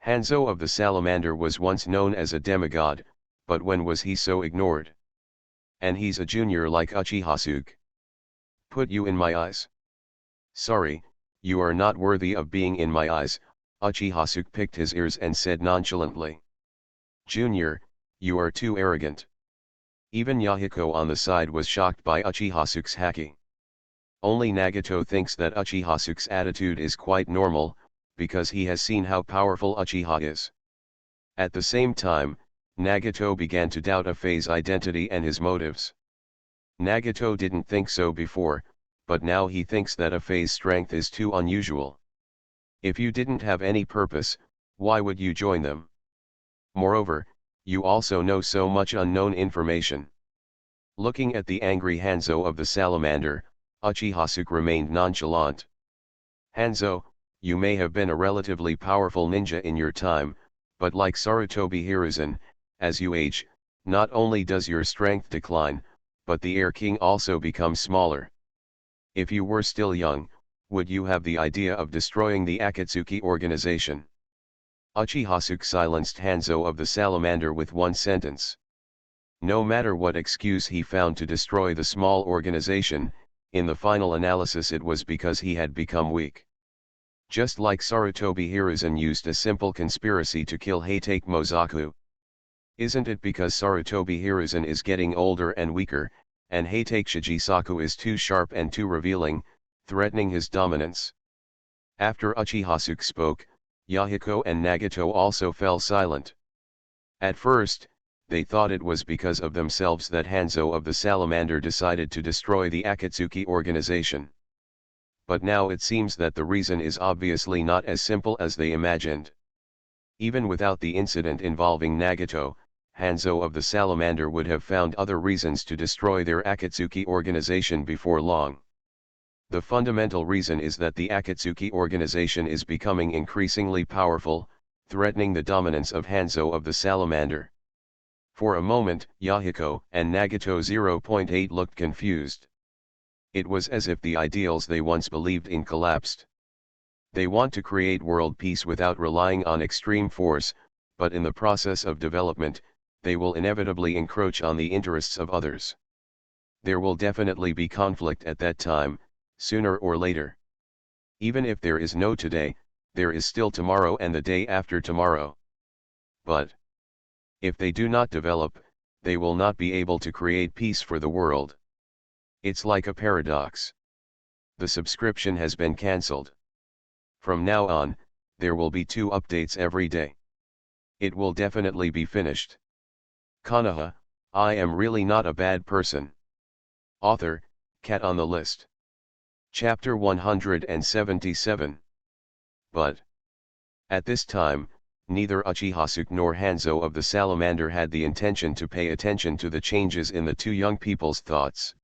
Hanzo of the Salamander was once known as a demigod, but when was he so ignored? And he's a junior like Uchihasuke. Put you in my eyes. Sorry, you are not worthy of being in my eyes, Uchihasuke picked his ears and said nonchalantly. Junior, you are too arrogant. Even Yahiko on the side was shocked by Uchihasuke's haki. Only Nagato thinks that Uchihasuke's attitude is quite normal, because he has seen how powerful Uchiha is. At the same time, Nagato began to doubt Afei's identity and his motives. Nagato didn't think so before, but now he thinks that Afei's strength is too unusual. If you didn't have any purpose, why would you join them? Moreover, you also know so much unknown information. Looking at the angry Hanzo of the Salamander, Uchihasuke remained nonchalant. Hanzo, you may have been a relatively powerful ninja in your time, but like Sarutobi Hiruzen, as you age, not only does your strength decline, but the Air King also becomes smaller. If you were still young, would you have the idea of destroying the Akatsuki organization? Uchihasuke silenced Hanzo of the Salamander with one sentence. No matter what excuse he found to destroy the small organization, in the final analysis it was because he had become weak. Just like Sarutobi Hiruzen used a simple conspiracy to kill Heitake Mozaku. Isn't it because Sarutobi Hiruzen is getting older and weaker, and Heitake Shijisaku is too sharp and too revealing, threatening his dominance? After Uchihasuke spoke, Yahiko and Nagato also fell silent. At first, they thought it was because of themselves that Hanzo of the Salamander decided to destroy the Akatsuki organization. But now it seems that the reason is obviously not as simple as they imagined. Even without the incident involving Nagato, Hanzo of the Salamander would have found other reasons to destroy their Akatsuki organization before long. The fundamental reason is that the Akatsuki organization is becoming increasingly powerful, threatening the dominance of Hanzo of the Salamander. For a moment, Yahiko and Nagato 0.8 looked confused. It was as if the ideals they once believed in collapsed. They want to create world peace without relying on extreme force, but in the process of development, they will inevitably encroach on the interests of others. There will definitely be conflict at that time, sooner or later. Even if there is no today, there is still tomorrow and the day after tomorrow. But if they do not develop, they will not be able to create peace for the world. It's like a paradox. The subscription has been cancelled. From now on, there will be 2 updates every day. It will definitely be finished. Konoha, I am really not a bad person. Author, Cat on the List. Chapter 177. But at this time, neither Uchihasuke nor Hanzo of the Salamander had the intention to pay attention to the changes in the 2 young people's thoughts.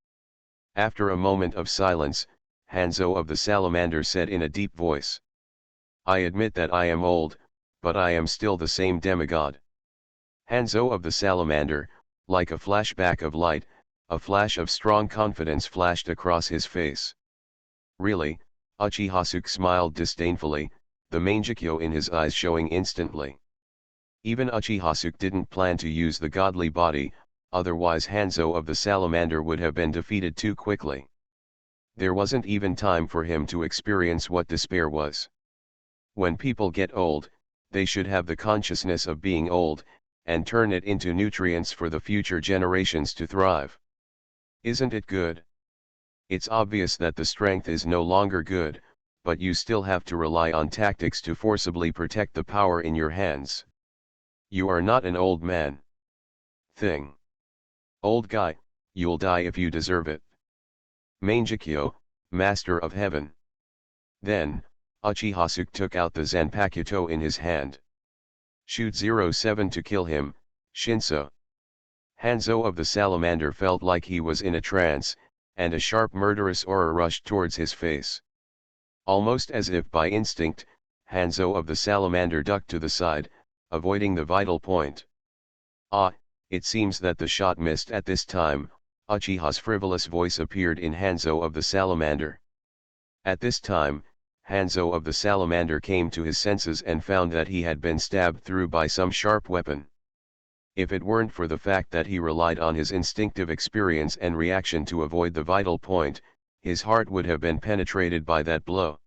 After a moment of silence, Hanzo of the Salamander said in a deep voice, I admit that I am old, but I am still the same demigod. Hanzo of the Salamander, like a flashback of light, a flash of strong confidence flashed across his face. Really? Uchihasuke smiled disdainfully, the mangekyo in his eyes showing instantly. Even Uchihasuke didn't plan to use the godly body, otherwise Hanzo of the Salamander would have been defeated too quickly. There wasn't even time for him to experience what despair was. When people get old, they should have the consciousness of being old, and turn it into nutrients for the future generations to thrive. Isn't it good? It's obvious that the strength is no longer good, but you still have to rely on tactics to forcibly protect the power in your hands. You are not an old man. Thing. Old guy, you'll die if you deserve it. Mangekyo, Master of Heaven. Then, Uchihasuke took out the Zanpakuto in his hand. Shoot 07 to kill him, Shinso. Hanzo of the Salamander felt like he was in a trance, and a sharp murderous aura rushed towards his face. Almost as if by instinct, Hanzo of the Salamander ducked to the side, avoiding the vital point. Ah, it seems that the shot missed at this time, Uchiha's frivolous voice appeared in Hanzo of the Salamander. At this time, Hanzo of the Salamander came to his senses and found that he had been stabbed through by some sharp weapon. If it weren't for the fact that he relied on his instinctive experience and reaction to avoid the vital point, his heart would have been penetrated by that blow.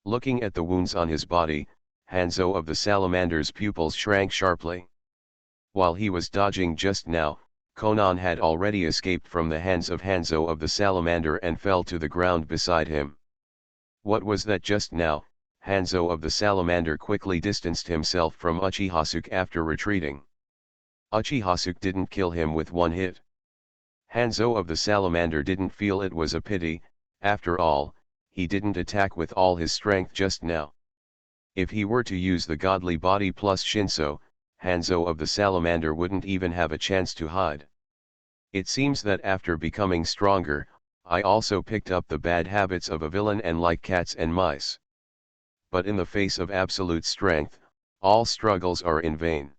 Looking at the wounds on his body, Hanzo of the Salamander's pupils shrank sharply. While he was dodging just now, Konan had already escaped from the hands of Hanzo of the Salamander and fell to the ground beside him. What was that just now? Hanzo of the Salamander quickly distanced himself from Uchihasuke after retreating. Uchihasuke didn't kill him with one hit. Hanzo of the Salamander didn't feel it was a pity, after all, he didn't attack with all his strength just now. If he were to use the godly body plus Shinso, Hanzo of the Salamander wouldn't even have a chance to hide. It seems that after becoming stronger, I also picked up the bad habits of a villain and like cats and mice. But in the face of absolute strength, all struggles are in vain.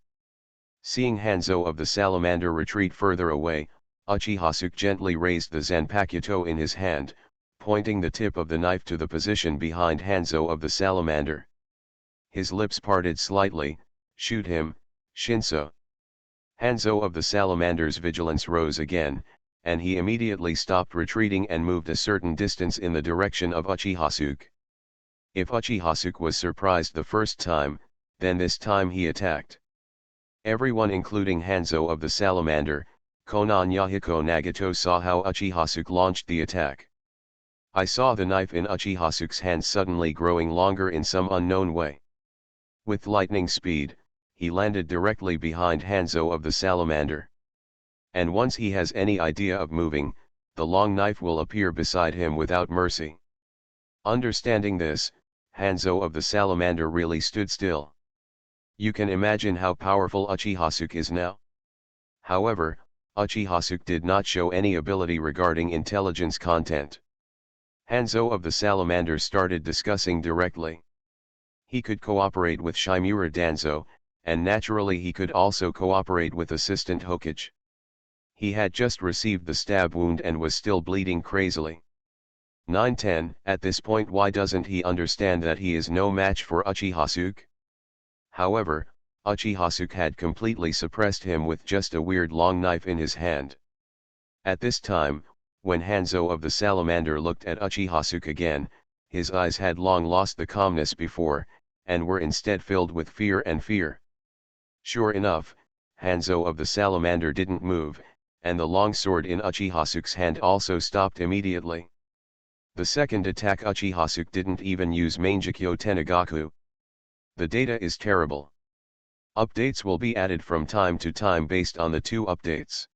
Seeing Hanzo of the Salamander retreat further away, Uchihasuke gently raised the Zanpakuto in his hand, pointing the tip of the knife to the position behind Hanzo of the Salamander. His lips parted slightly, shoot him, Shinso. Hanzo of the Salamander's vigilance rose again, and he immediately stopped retreating and moved a certain distance in the direction of Uchihasuke. If Uchihasuke was surprised the first time, then this time he attacked. Everyone including Hanzo of the Salamander, Konan Yahiko Nagato saw how Uchihasuke launched the attack. I saw the knife in Uchihasuke's hand suddenly growing longer in some unknown way. With lightning speed, he landed directly behind Hanzo of the Salamander. And once he has any idea of moving, the long knife will appear beside him without mercy. Understanding this, Hanzo of the Salamander really stood still. You can imagine how powerful Uchihasuke is now. However, Uchihasuke did not show any ability regarding intelligence content. Hanzo of the Salamander started discussing directly. He could cooperate with Shimura Danzo, and naturally he could also cooperate with Assistant Hokage. He had just received the stab wound and was still bleeding crazily. 9-10, at this point why doesn't he understand that he is no match for Uchihasuke? However, Uchihasuke had completely suppressed him with just a weird long knife in his hand. At this time, when Hanzo of the Salamander looked at Uchihasuke again, his eyes had long lost the calmness before, and were instead filled with fear and fear. Sure enough, Hanzo of the Salamander didn't move, and the long sword in Uchihasuke's hand also stopped immediately. The second attack Uchihasuke didn't even use Mangekyo Tenegaku. The data is terrible. Updates will be added from time to time based on the two updates.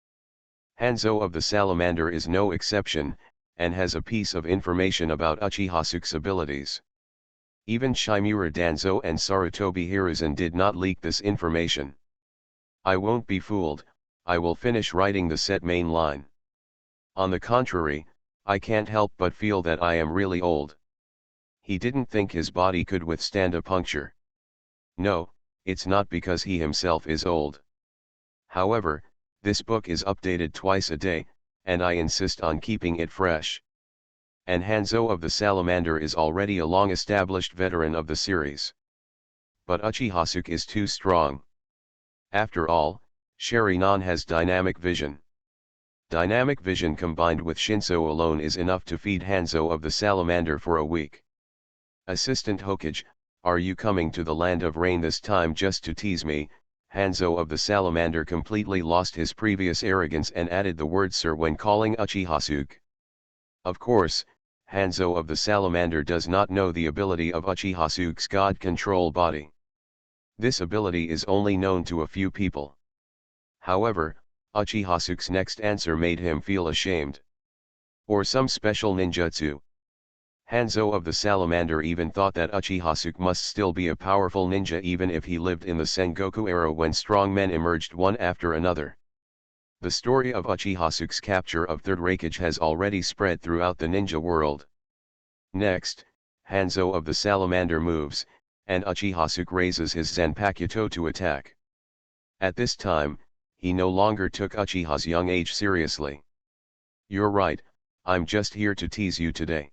Hanzo of the Salamander is no exception, and has a piece of information about Uchihasuke's abilities. Even Shimura Danzo and Sarutobi Hiruzen did not leak this information. I won't be fooled, I will finish writing the set main line. On the contrary, I can't help but feel that I am really old. He didn't think his body could withstand a puncture. No, it's not because he himself is old. However, this book is updated twice a day, and I insist on keeping it fresh. And Hanzo of the Salamander is already a long-established veteran of the series. But Uchihasuke is too strong. After all, Sharingan has dynamic vision. Dynamic vision combined with Shinso alone is enough to feed Hanzo of the Salamander for a week. Assistant Hokage, are you coming to the land of rain this time just to tease me? Hanzo of the Salamander completely lost his previous arrogance and added the word sir when calling Uchihasuke. Of course, Hanzo of the Salamander does not know the ability of Uchihasuke's God Control body. This ability is only known to a few people. However, Uchihasuke's next answer made him feel ashamed. Or some special ninjutsu. Hanzo of the Salamander even thought that Uchihasuke must still be a powerful ninja even if he lived in the Sengoku era when strong men emerged one after another. The story of Uchihasuke's capture of Third Raikage has already spread throughout the ninja world. Next, Hanzo of the Salamander moves, and Uchihasuke raises his Zanpakuto to attack. At this time, he no longer took Uchiha's young age seriously. You're right, I'm just here to tease you today.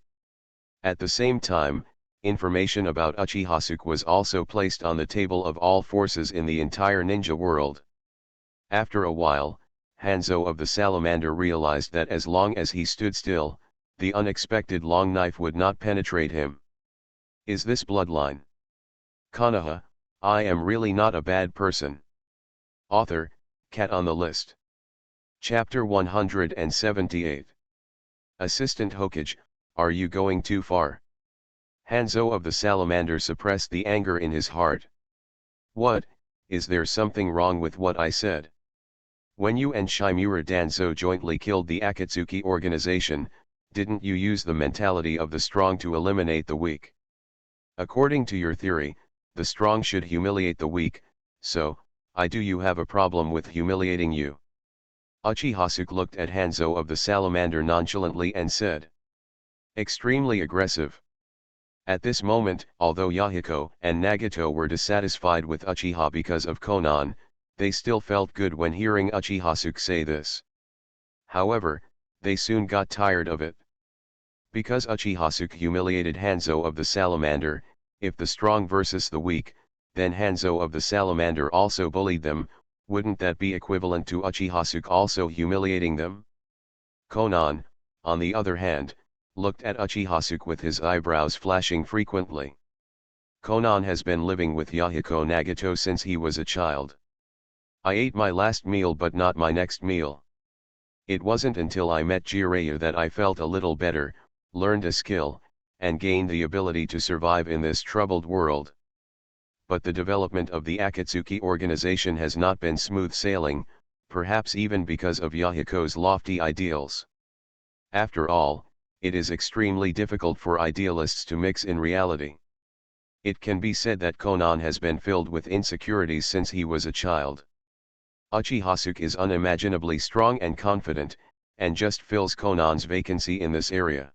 At the same time, information about Uchihasuke was also placed on the table of all forces in the entire ninja world. After a while, Hanzo of the Salamander realized that as long as he stood still, the unexpected long knife would not penetrate him. Is this bloodline? Konoha, I am really not a bad person. Author, Cat on the List. Chapter 178. Assistant Hokage, are you going too far? Hanzo of the Salamander suppressed the anger in his heart. What, is there something wrong with what I said? When you and Shimura Danzo jointly killed the Akatsuki organization, didn't you use the mentality of the strong to eliminate the weak? According to your theory, the strong should humiliate the weak, so, do you have a problem with humiliating you? Uchihasuke looked at Hanzo of the Salamander nonchalantly and said. Extremely aggressive. At this moment, although Yahiko and Nagato were dissatisfied with Uchiha because of Konan, they still felt good when hearing Uchihasuke say this. However, they soon got tired of it. Because Uchihasuke humiliated Hanzo of the Salamander, if the strong versus the weak, then Hanzo of the Salamander also bullied them, wouldn't that be equivalent to Uchihasuke also humiliating them? Konan, on the other hand, looked at Uchihasuke with his eyebrows flashing frequently. Konan has been living with Yahiko Nagato since he was a child. I ate my last meal but not my next meal. It wasn't until I met Jiraiya that I felt a little better, learned a skill, and gained the ability to survive in this troubled world. But the development of the Akatsuki organization has not been smooth sailing, perhaps even because of Yahiko's lofty ideals. After all, it is extremely difficult for idealists to mix in reality. It can be said that Konan has been filled with insecurities since he was a child. Uchihasuke is unimaginably strong and confident, and just fills Konan's vacancy in this area.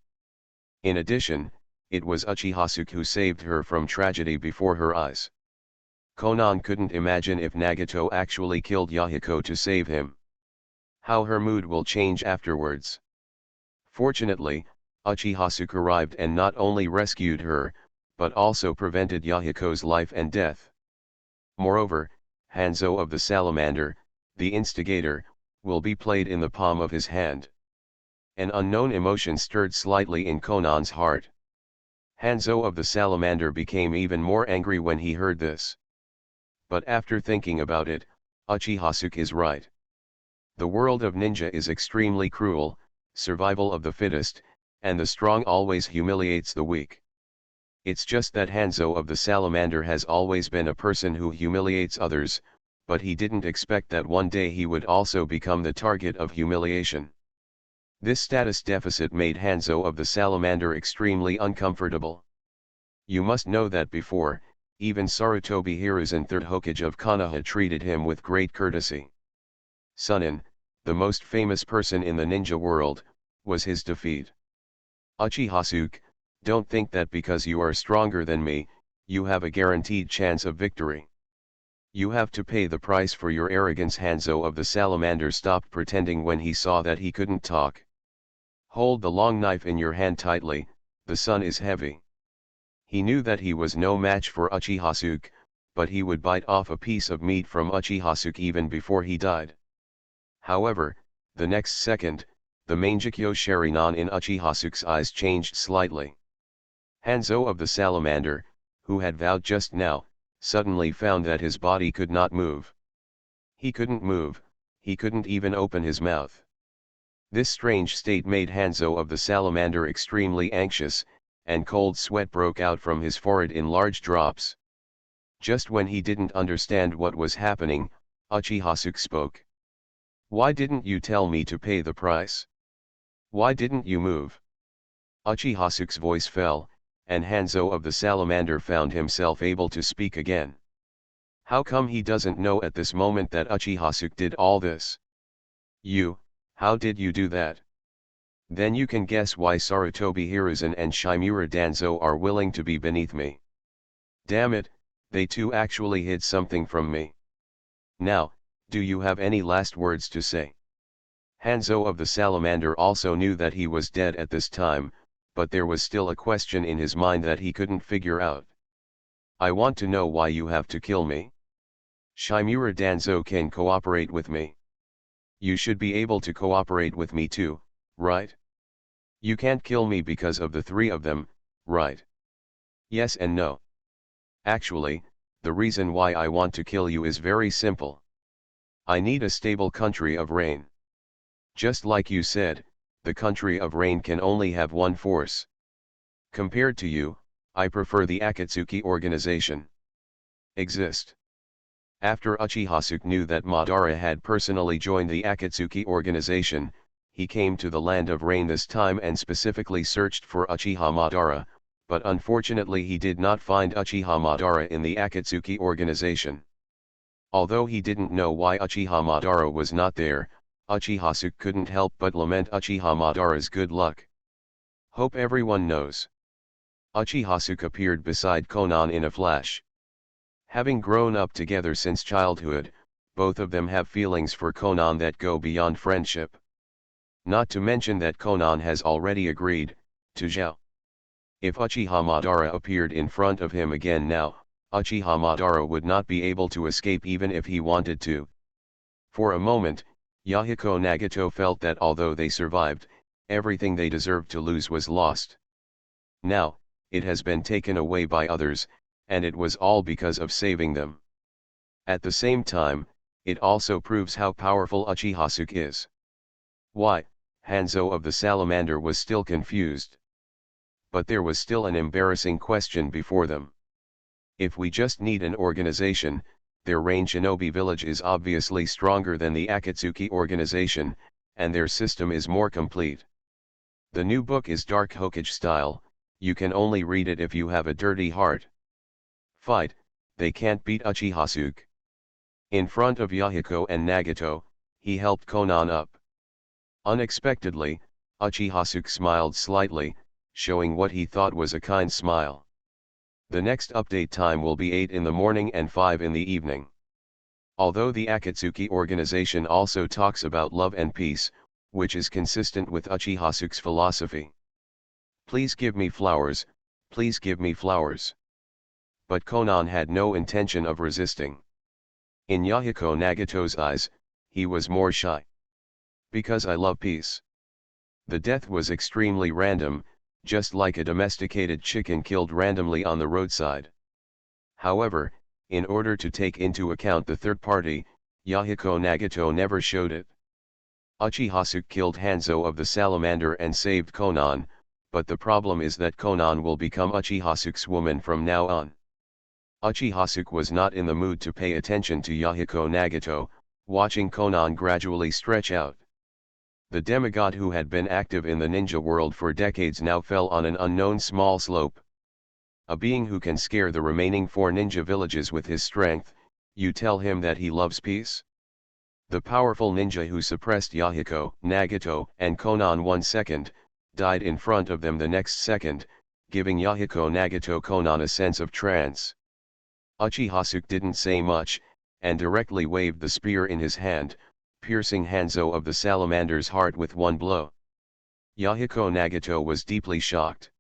In addition, it was Uchihasuke who saved her from tragedy before her eyes. Konan couldn't imagine if Nagato actually killed Yahiko to save him. How her mood will change afterwards. Fortunately, Uchihasuke arrived and not only rescued her, but also prevented Yahiko's life and death. Moreover, Hanzo of the Salamander, the instigator, will be played in the palm of his hand. An unknown emotion stirred slightly in Conan's heart. Hanzo of the Salamander became even more angry when he heard this. But after thinking about it, Uchihasuke is right. The world of ninja is extremely cruel, survival of the fittest, and the strong always humiliates the weak. It's just that Hanzo of the Salamander has always been a person who humiliates others, but he didn't expect that one day he would also become the target of humiliation. This status deficit made Hanzo of the Salamander extremely uncomfortable. You must know that before, even Sarutobi Hiruzen, third Hokage of Konoha, treated him with great courtesy. Sunin, the most famous person in the ninja world, was his defeat. Uchihasuke, don't think that because you are stronger than me, you have a guaranteed chance of victory. You have to pay the price for your arrogance. Hanzo of the Salamander stopped pretending when he saw that he couldn't talk. Hold the long knife in your hand tightly, the sun is heavy. He knew that he was no match for Uchihasuke, but he would bite off a piece of meat from Uchihasuke even before he died. However, the next second, the Mangekyo Sharingan in Uchihasuke's eyes changed slightly. Hanzo of the Salamander, who had vowed just now, suddenly found that his body could not move. He couldn't move, he couldn't even open his mouth. This strange state made Hanzo of the Salamander extremely anxious, and cold sweat broke out from his forehead in large drops. Just when he didn't understand what was happening, Uchihasuke spoke. "Why didn't you tell me to pay the price? Why didn't you move?" Uchihasuke's voice fell, and Hanzo of the Salamander found himself able to speak again. How come he doesn't know at this moment that Uchihasuke did all this? How did you do that? Then you can guess why Sarutobi Hiruzen and Shimura Danzo are willing to be beneath me. Damn it, they too actually hid something from me. Now, do you have any last words to say? Hanzo of the Salamander also knew that he was dead at this time, but there was still a question in his mind that he couldn't figure out. I want to know why you have to kill me. Shimura Danzo can cooperate with me. You should be able to cooperate with me too, right? You can't kill me because of the three of them, right? Yes and no. Actually, the reason why I want to kill you is very simple. I need a stable country of rain. Just like you said, the country of rain can only have one force. Compared to you, I prefer the Akatsuki organization. Exist. After Uchihasuke knew that Madara had personally joined the Akatsuki organization, he came to the land of rain this time and specifically searched for Uchiha Madara, but unfortunately he did not find Uchiha Madara in the Akatsuki organization. Although he didn't know why Uchiha Madara was not there, Uchihasuke couldn't help but lament Uchiha Madara's good luck. Hope everyone knows. Uchihasuke appeared beside Konan in a flash. Having grown up together since childhood, both of them have feelings for Konan that go beyond friendship. Not to mention that Konan has already agreed to Zhao. If Uchiha Madara appeared in front of him again now, Uchiha Madara would not be able to escape even if he wanted to. For a moment, Yahiko Nagato felt that although they survived, everything they deserved to lose was lost. Now, it has been taken away by others, and it was all because of saving them. At the same time, it also proves how powerful Uchihasuke is. Why, Hanzo of the Salamander was still confused. But there was still an embarrassing question before them. If we just need an organization, their Rain Shinobi village is obviously stronger than the Akatsuki organization, and their system is more complete. The new book is Dark Hokage style, you can only read it if you have a dirty heart. Fight, they can't beat Uchihasuke. In front of Yahiko and Nagato, he helped Konan up. Unexpectedly, Uchihasuke smiled slightly, showing what he thought was a kind smile. The next update time will be 8 in the morning and 5 in the evening. Although the Akatsuki organization also talks about love and peace, which is consistent with Uchihasuke's philosophy. Please give me flowers, please give me flowers. But Konan had no intention of resisting. In Yahiko Nagato's eyes, he was more shy. Because I love peace. The death was extremely random, just like a domesticated chicken killed randomly on the roadside. However, in order to take into account the third party, Yahiko Nagato never showed it. Uchihasuke killed Hanzo of the Salamander and saved Konan, but the problem is that Konan will become Uchihasuke's woman from now on. Uchihasuke was not in the mood to pay attention to Yahiko Nagato, watching Konan gradually stretch out. The demigod who had been active in the ninja world for decades now fell on an unknown small slope. A being who can scare the remaining 4 ninja villages with his strength, you tell him that he loves peace? The powerful ninja who suppressed Yahiko, Nagato, and Konan 1 second, died in front of them the next second, giving Yahiko Nagato Konan a sense of trance. Uchihasuke didn't say much, and directly waved the spear in his hand, piercing Hanzo of the Salamander's heart with one blow. Yahiko Nagato was deeply shocked.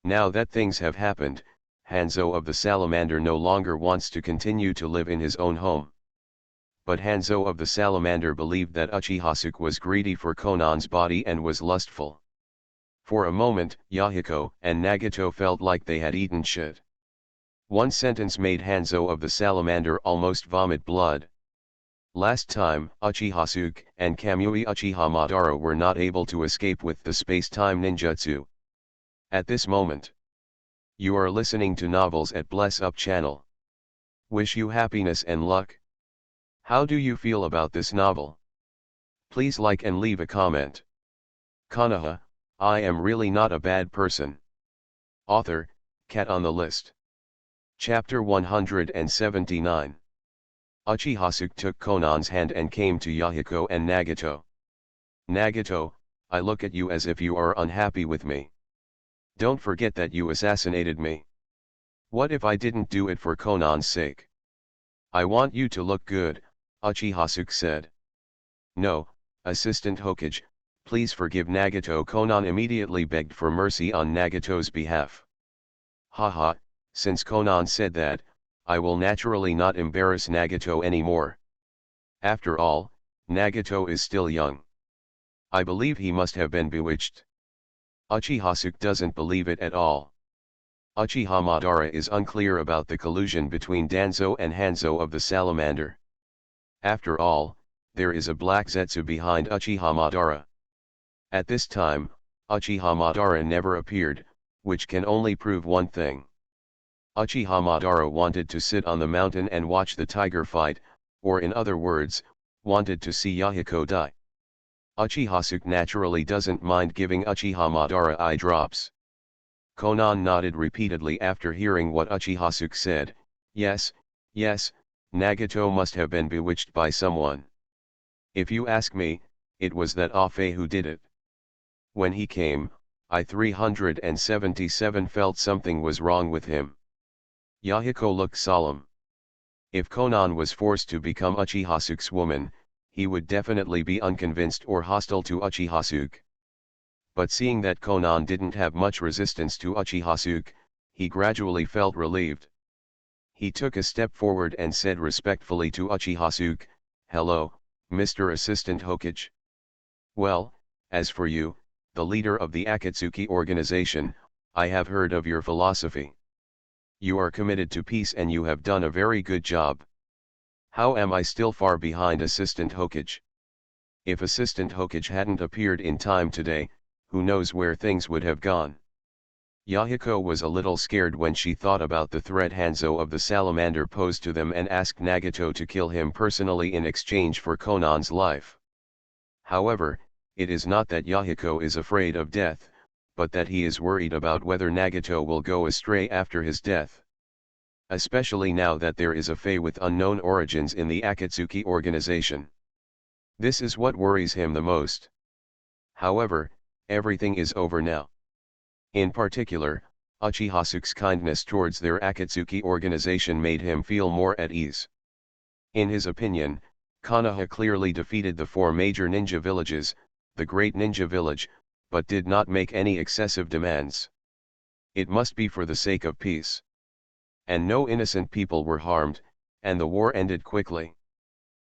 Now that things have happened, Hanzo of the Salamander no longer wants to continue to live in his own home. But Hanzo of the Salamander believed that Uchihasuke was greedy for Konan's body and was lustful. For a moment, Yahiko and Nagato felt like they had eaten shit. One sentence made Hanzo of the Salamander almost vomit blood. Last time, Uchihasuke and Kamui Uchiha Madara were not able to escape with the space-time ninjutsu. At this moment, you are listening to Novels at Bless Up channel. Wish you happiness and luck. How do you feel about this novel? Please like and leave a comment. Konoha, I am really not a bad person. Author, Cat on the List. Chapter 179. Uchihasuke took Konan's hand and came to Yahiko and Nagato. Nagato, I look at you as if you are unhappy with me. Don't forget that you assassinated me. What if I didn't do it for Konan's sake? I want you to look good, Uchihasuke said. No, Assistant Hokage, please forgive Nagato. Konan immediately begged for mercy on Nagato's behalf. Haha, since Konan said that, I will naturally not embarrass Nagato anymore. After all, Nagato is still young. I believe he must have been bewitched. Uchihasuke doesn't believe it at all. Uchiha Madara is unclear about the collusion between Danzo and Hanzo of the Salamander. After all, there is a black Zetsu behind Uchiha Madara. At this time, Uchiha Madara never appeared, which can only prove one thing. Uchiha Madara wanted to sit on the mountain and watch the tiger fight, or in other words, wanted to see Yahiko die. Uchihasuke naturally doesn't mind giving Uchiha Madara eye drops. Konan nodded repeatedly after hearing what Uchihasuke said. Yes, Nagato must have been bewitched by someone. If you ask me, it was that Afe who did it. When he came, I 377 felt something was wrong with him. Yahiko looked solemn. If Konan was forced to become Uchihasuke's woman, he would definitely be unconvinced or hostile to Uchihasuke. But seeing that Konan didn't have much resistance to Uchihasuke, he gradually felt relieved. He took a step forward and said respectfully to Uchihasuke, "Hello, Mr. Assistant Hokage. Well, as for you, the leader of the Akatsuki organization, I have heard of your philosophy. You are committed to peace and you have done a very good job. How am I still far behind Assistant Hokage? If Assistant Hokage hadn't appeared in time today, who knows where things would have gone." Yahiko was a little scared when she thought about the threat Hanzo of the Salamander posed to them and asked Nagato to kill him personally in exchange for Konan's life. However, it is not that Yahiko is afraid of death, but that he is worried about whether Nagato will go astray after his death. Especially now that there is a Fae with unknown origins in the Akatsuki organization. This is what worries him the most. However, everything is over now. In particular, Uchihasuke's kindness towards their Akatsuki organization made him feel more at ease. In his opinion, Konoha clearly defeated the 4 major ninja villages, the Great Ninja Village, but did not make any excessive demands. It must be for the sake of peace. And no innocent people were harmed, and the war ended quickly.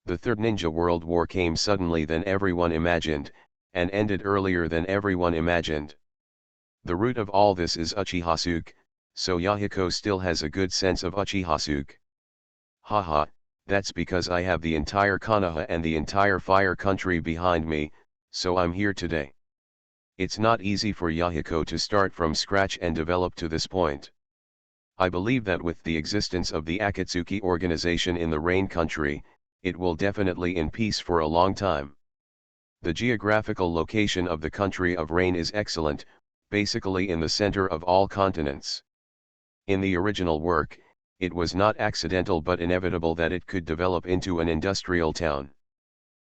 The Third Ninja World War came suddenly than everyone imagined, and ended earlier than everyone imagined. The root of all this is Uchihasuke, so Yahiko still has a good sense of Uchihasuke. Haha, that's because I have the entire Konoha and the entire fire country behind me, so I'm here today. It's not easy for Yahiko to start from scratch and develop to this point. I believe that with the existence of the Akatsuki organization in the Rain country, it will definitely in peace for a long time. The geographical location of the country of Rain is excellent, basically in the center of all continents. In the original work, it was not accidental but inevitable that it could develop into an industrial town.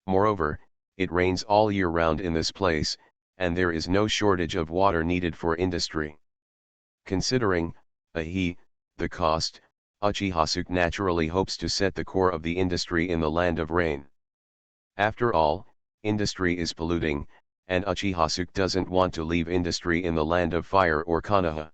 Moreover, it rains all year round in this place, and there is no shortage of water needed for industry. Considering, the cost, Uchihasuke naturally hopes to set the core of the industry in the land of Rain. After all, industry is polluting, and Uchihasuke doesn't want to leave industry in the land of fire or Konoha.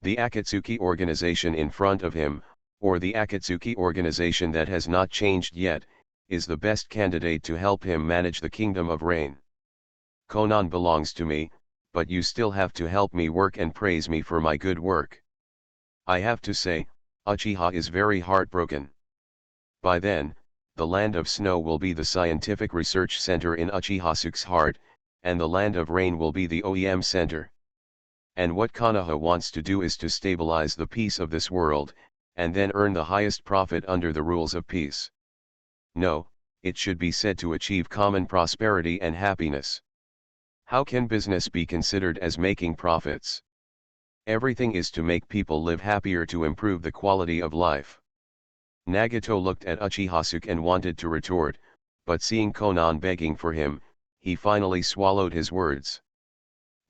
The Akatsuki organization in front of him, or the Akatsuki organization that has not changed yet, is the best candidate to help him manage the Kingdom of Rain. Konan belongs to me, but you still have to help me work and praise me for my good work. I have to say, Uchiha is very heartbroken. By then, the land of snow will be the scientific research center in Uchihasuke's heart, and the land of rain will be the OEM center. And what Konoha wants to do is to stabilize the peace of this world, and then earn the highest profit under the rules of peace. No, it should be said to achieve common prosperity and happiness. How can business be considered as making profits? Everything is to make people live happier, to improve the quality of life. Nagato looked at Uchihasuke and wanted to retort, but seeing Konan begging for him, he finally swallowed his words.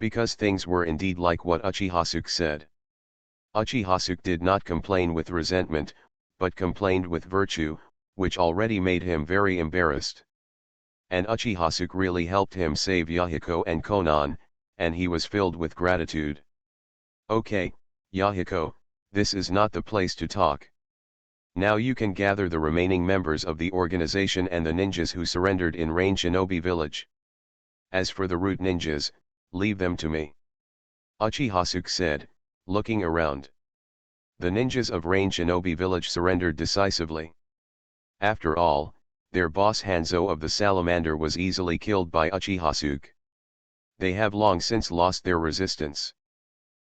Because things were indeed like what Uchihasuke said. Uchihasuke did not complain with resentment, but complained with virtue, which already made him very embarrassed. And Uchihasuke really helped him save Yahiko and Konan, and he was filled with gratitude. Okay, Yahiko, this is not the place to talk. Now you can gather the remaining members of the organization and the ninjas who surrendered in Rain Shinobi Village. As for the root ninjas, leave them to me. Uchihasuke said, looking around. The ninjas of Rain Shinobi Village surrendered decisively. After all, their boss Hanzo of the Salamander was easily killed by Uchihasuke. They have long since lost their resistance.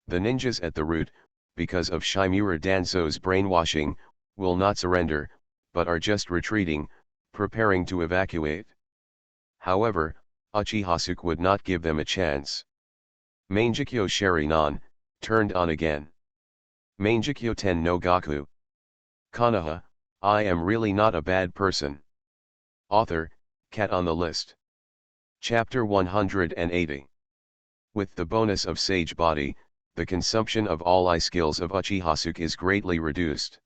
The ninjas at the root, because of Shimura Danzo's brainwashing, will not surrender, but are just retreating, preparing to evacuate. However, Uchihasuke would not give them a chance. Mangekyo Sharinan, turned on again. Mangekyo Ten no Gaku. Konoha, I am really not a bad person. Author, Cat on the List. Chapter 180. With the bonus of Sage Body, the consumption of all eye skills of Uchihasuke is greatly reduced.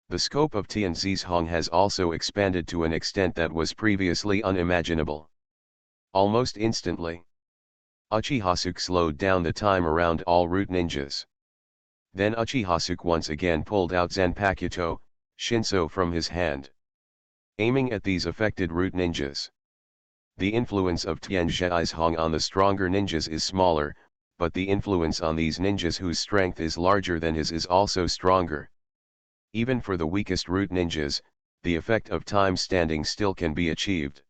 The scope of Tianzi's Hong has also expanded to an extent that was previously unimaginable. Almost instantly, Uchihasuke slowed down the time around all root ninjas. Then Uchihasuke once again pulled out Zanpakuto, Shinso from his hand, aiming at these affected root ninjas. The influence of Tianzi's Hong on the stronger ninjas is smaller, but the influence on these ninjas whose strength is larger than his is also stronger. Even for the weakest root ninjas, the effect of time standing still can be achieved.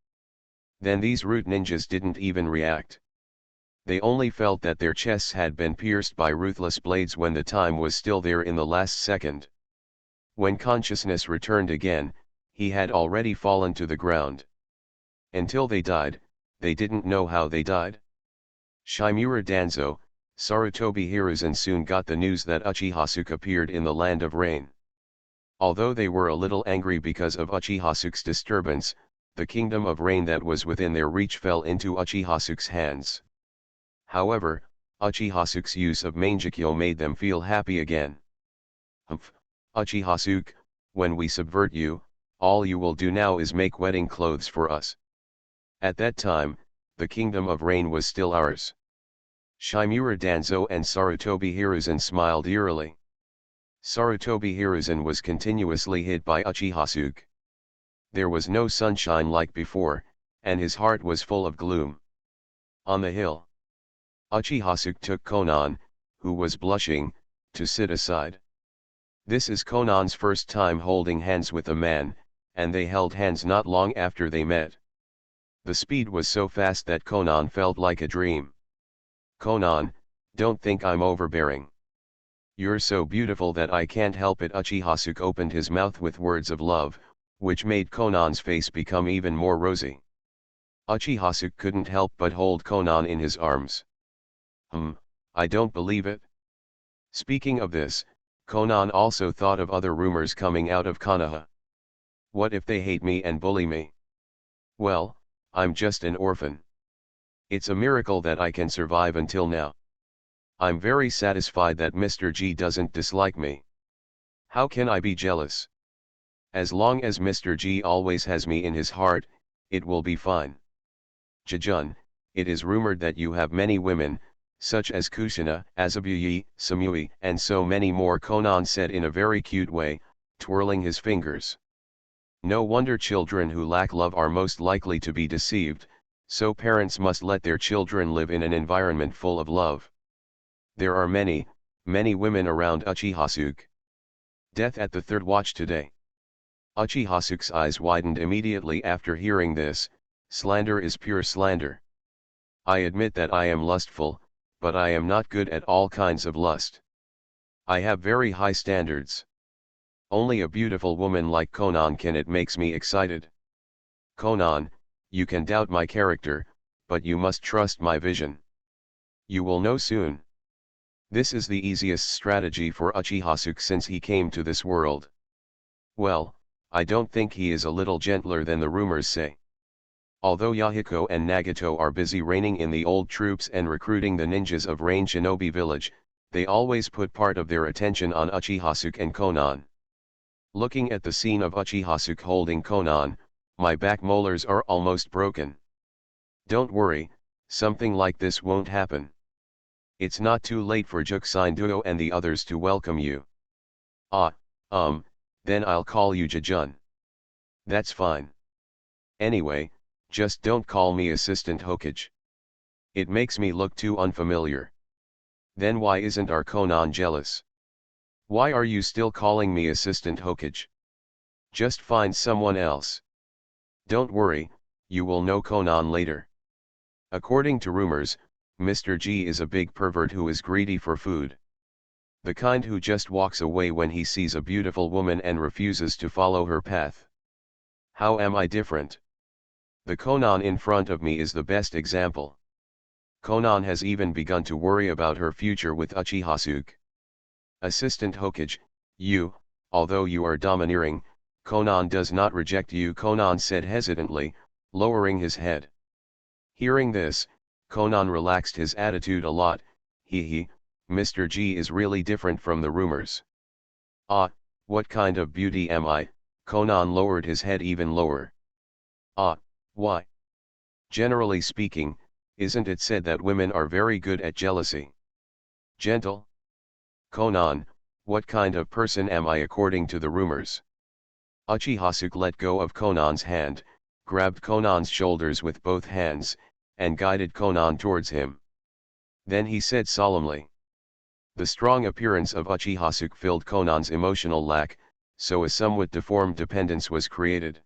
Then these root ninjas didn't even react. They only felt that their chests had been pierced by ruthless blades when the time was still there in the last second. When consciousness returned again, he had already fallen to the ground. Until they died, they didn't know how they died. Shimura Danzo, Sarutobi Hiruzen soon got the news that Uchihasuke appeared in the land of rain. Although they were a little angry because of Uchihasuke's disturbance, the kingdom of rain that was within their reach fell into Uchihasuke's hands. However, Uchihasuke's use of Mangekyo made them feel happy again. Humph, Uchihasuke, when we subvert you, all you will do now is make wedding clothes for us. At that time, the kingdom of rain was still ours. Shimura Danzo and Sarutobi Hiruzen smiled eerily. Sarutobi Hiruzen was continuously hit by Uchihasuke. There was no sunshine like before, and his heart was full of gloom. On the hill, Uchihasuke took Konan, who was blushing, to sit aside. This is Konan's first time holding hands with a man, and they held hands not long after they met. The speed was so fast that Konan felt like a dream. Konan, don't think I'm overbearing. You're so beautiful that I can't help it. Uchihasuke opened his mouth with words of love, which made Konan's face become even more rosy. Uchihasuke couldn't help but hold Konan in his arms. I don't believe it. Speaking of this, Konan also thought of other rumors coming out of Konoha. What if they hate me and bully me? Well, I'm just an orphan. It's a miracle that I can survive until now. I'm very satisfied that Mr. G doesn't dislike me. How can I be jealous? As long as Mr. G always has me in his heart, it will be fine. Jejun, it is rumored that you have many women, such as Kushina, Azabuyi, Samui, and so many more, Konan said in a very cute way, twirling his fingers. No wonder children who lack love are most likely to be deceived, so parents must let their children live in an environment full of love. There are many, many women around Uchihasuke. Death at the third watch today. Uchihasuke's eyes widened immediately after hearing this. Slander is pure slander. I admit that I am lustful, but I am not good at all kinds of lust. I have very high standards. Only a beautiful woman like Konan can. It makes me excited. Konan, you can doubt my character, but you must trust my vision. You will know soon. This is the easiest strategy for Uchihasuke since he came to this world. Well, I don't think he is a little gentler than the rumors say. Although Yahiko and Nagato are busy reigning in the old troops and recruiting the ninjas of Rain Shinobi Village, they always put part of their attention on Uchihasuke and Konan. Looking at the scene of Uchihasuke holding Konan, my back molars are almost broken. Don't worry, something like this won't happen. It's not too late for Jukusine Duo and the others to welcome you. Then I'll call you Jejun. That's fine. Anyway, just don't call me Assistant Hokage. It makes me look too unfamiliar. Then why isn't our Konan jealous? Why are you still calling me Assistant Hokage? Just find someone else. Don't worry, you will know Konan later. According to rumors, Mr. G is a big pervert who is greedy for food. The kind who just walks away when he sees a beautiful woman and refuses to follow her path. How am I different? The Konan in front of me is the best example. Konan has even begun to worry about her future with Uchihasuke. Assistant Hokage, you, although you are domineering, Konan does not reject you, Konan said hesitantly, lowering his head. Hearing this, Konan relaxed his attitude a lot. Mr. G is really different from the rumors. What kind of beauty am I? Konan lowered his head even lower. Why? Generally speaking, isn't it said that women are very good at jealousy? Gentle? Konan, what kind of person am I according to the rumors? Uchihasuke let go of Konan's hand, grabbed Konan's shoulders with both hands, and guided Konan towards him. Then he said solemnly. The strong appearance of Uchihasuke filled Konan's emotional lack, so a somewhat deformed dependence was created.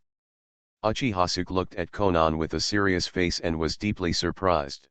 Uchihasuke looked at Konan with a serious face and was deeply surprised.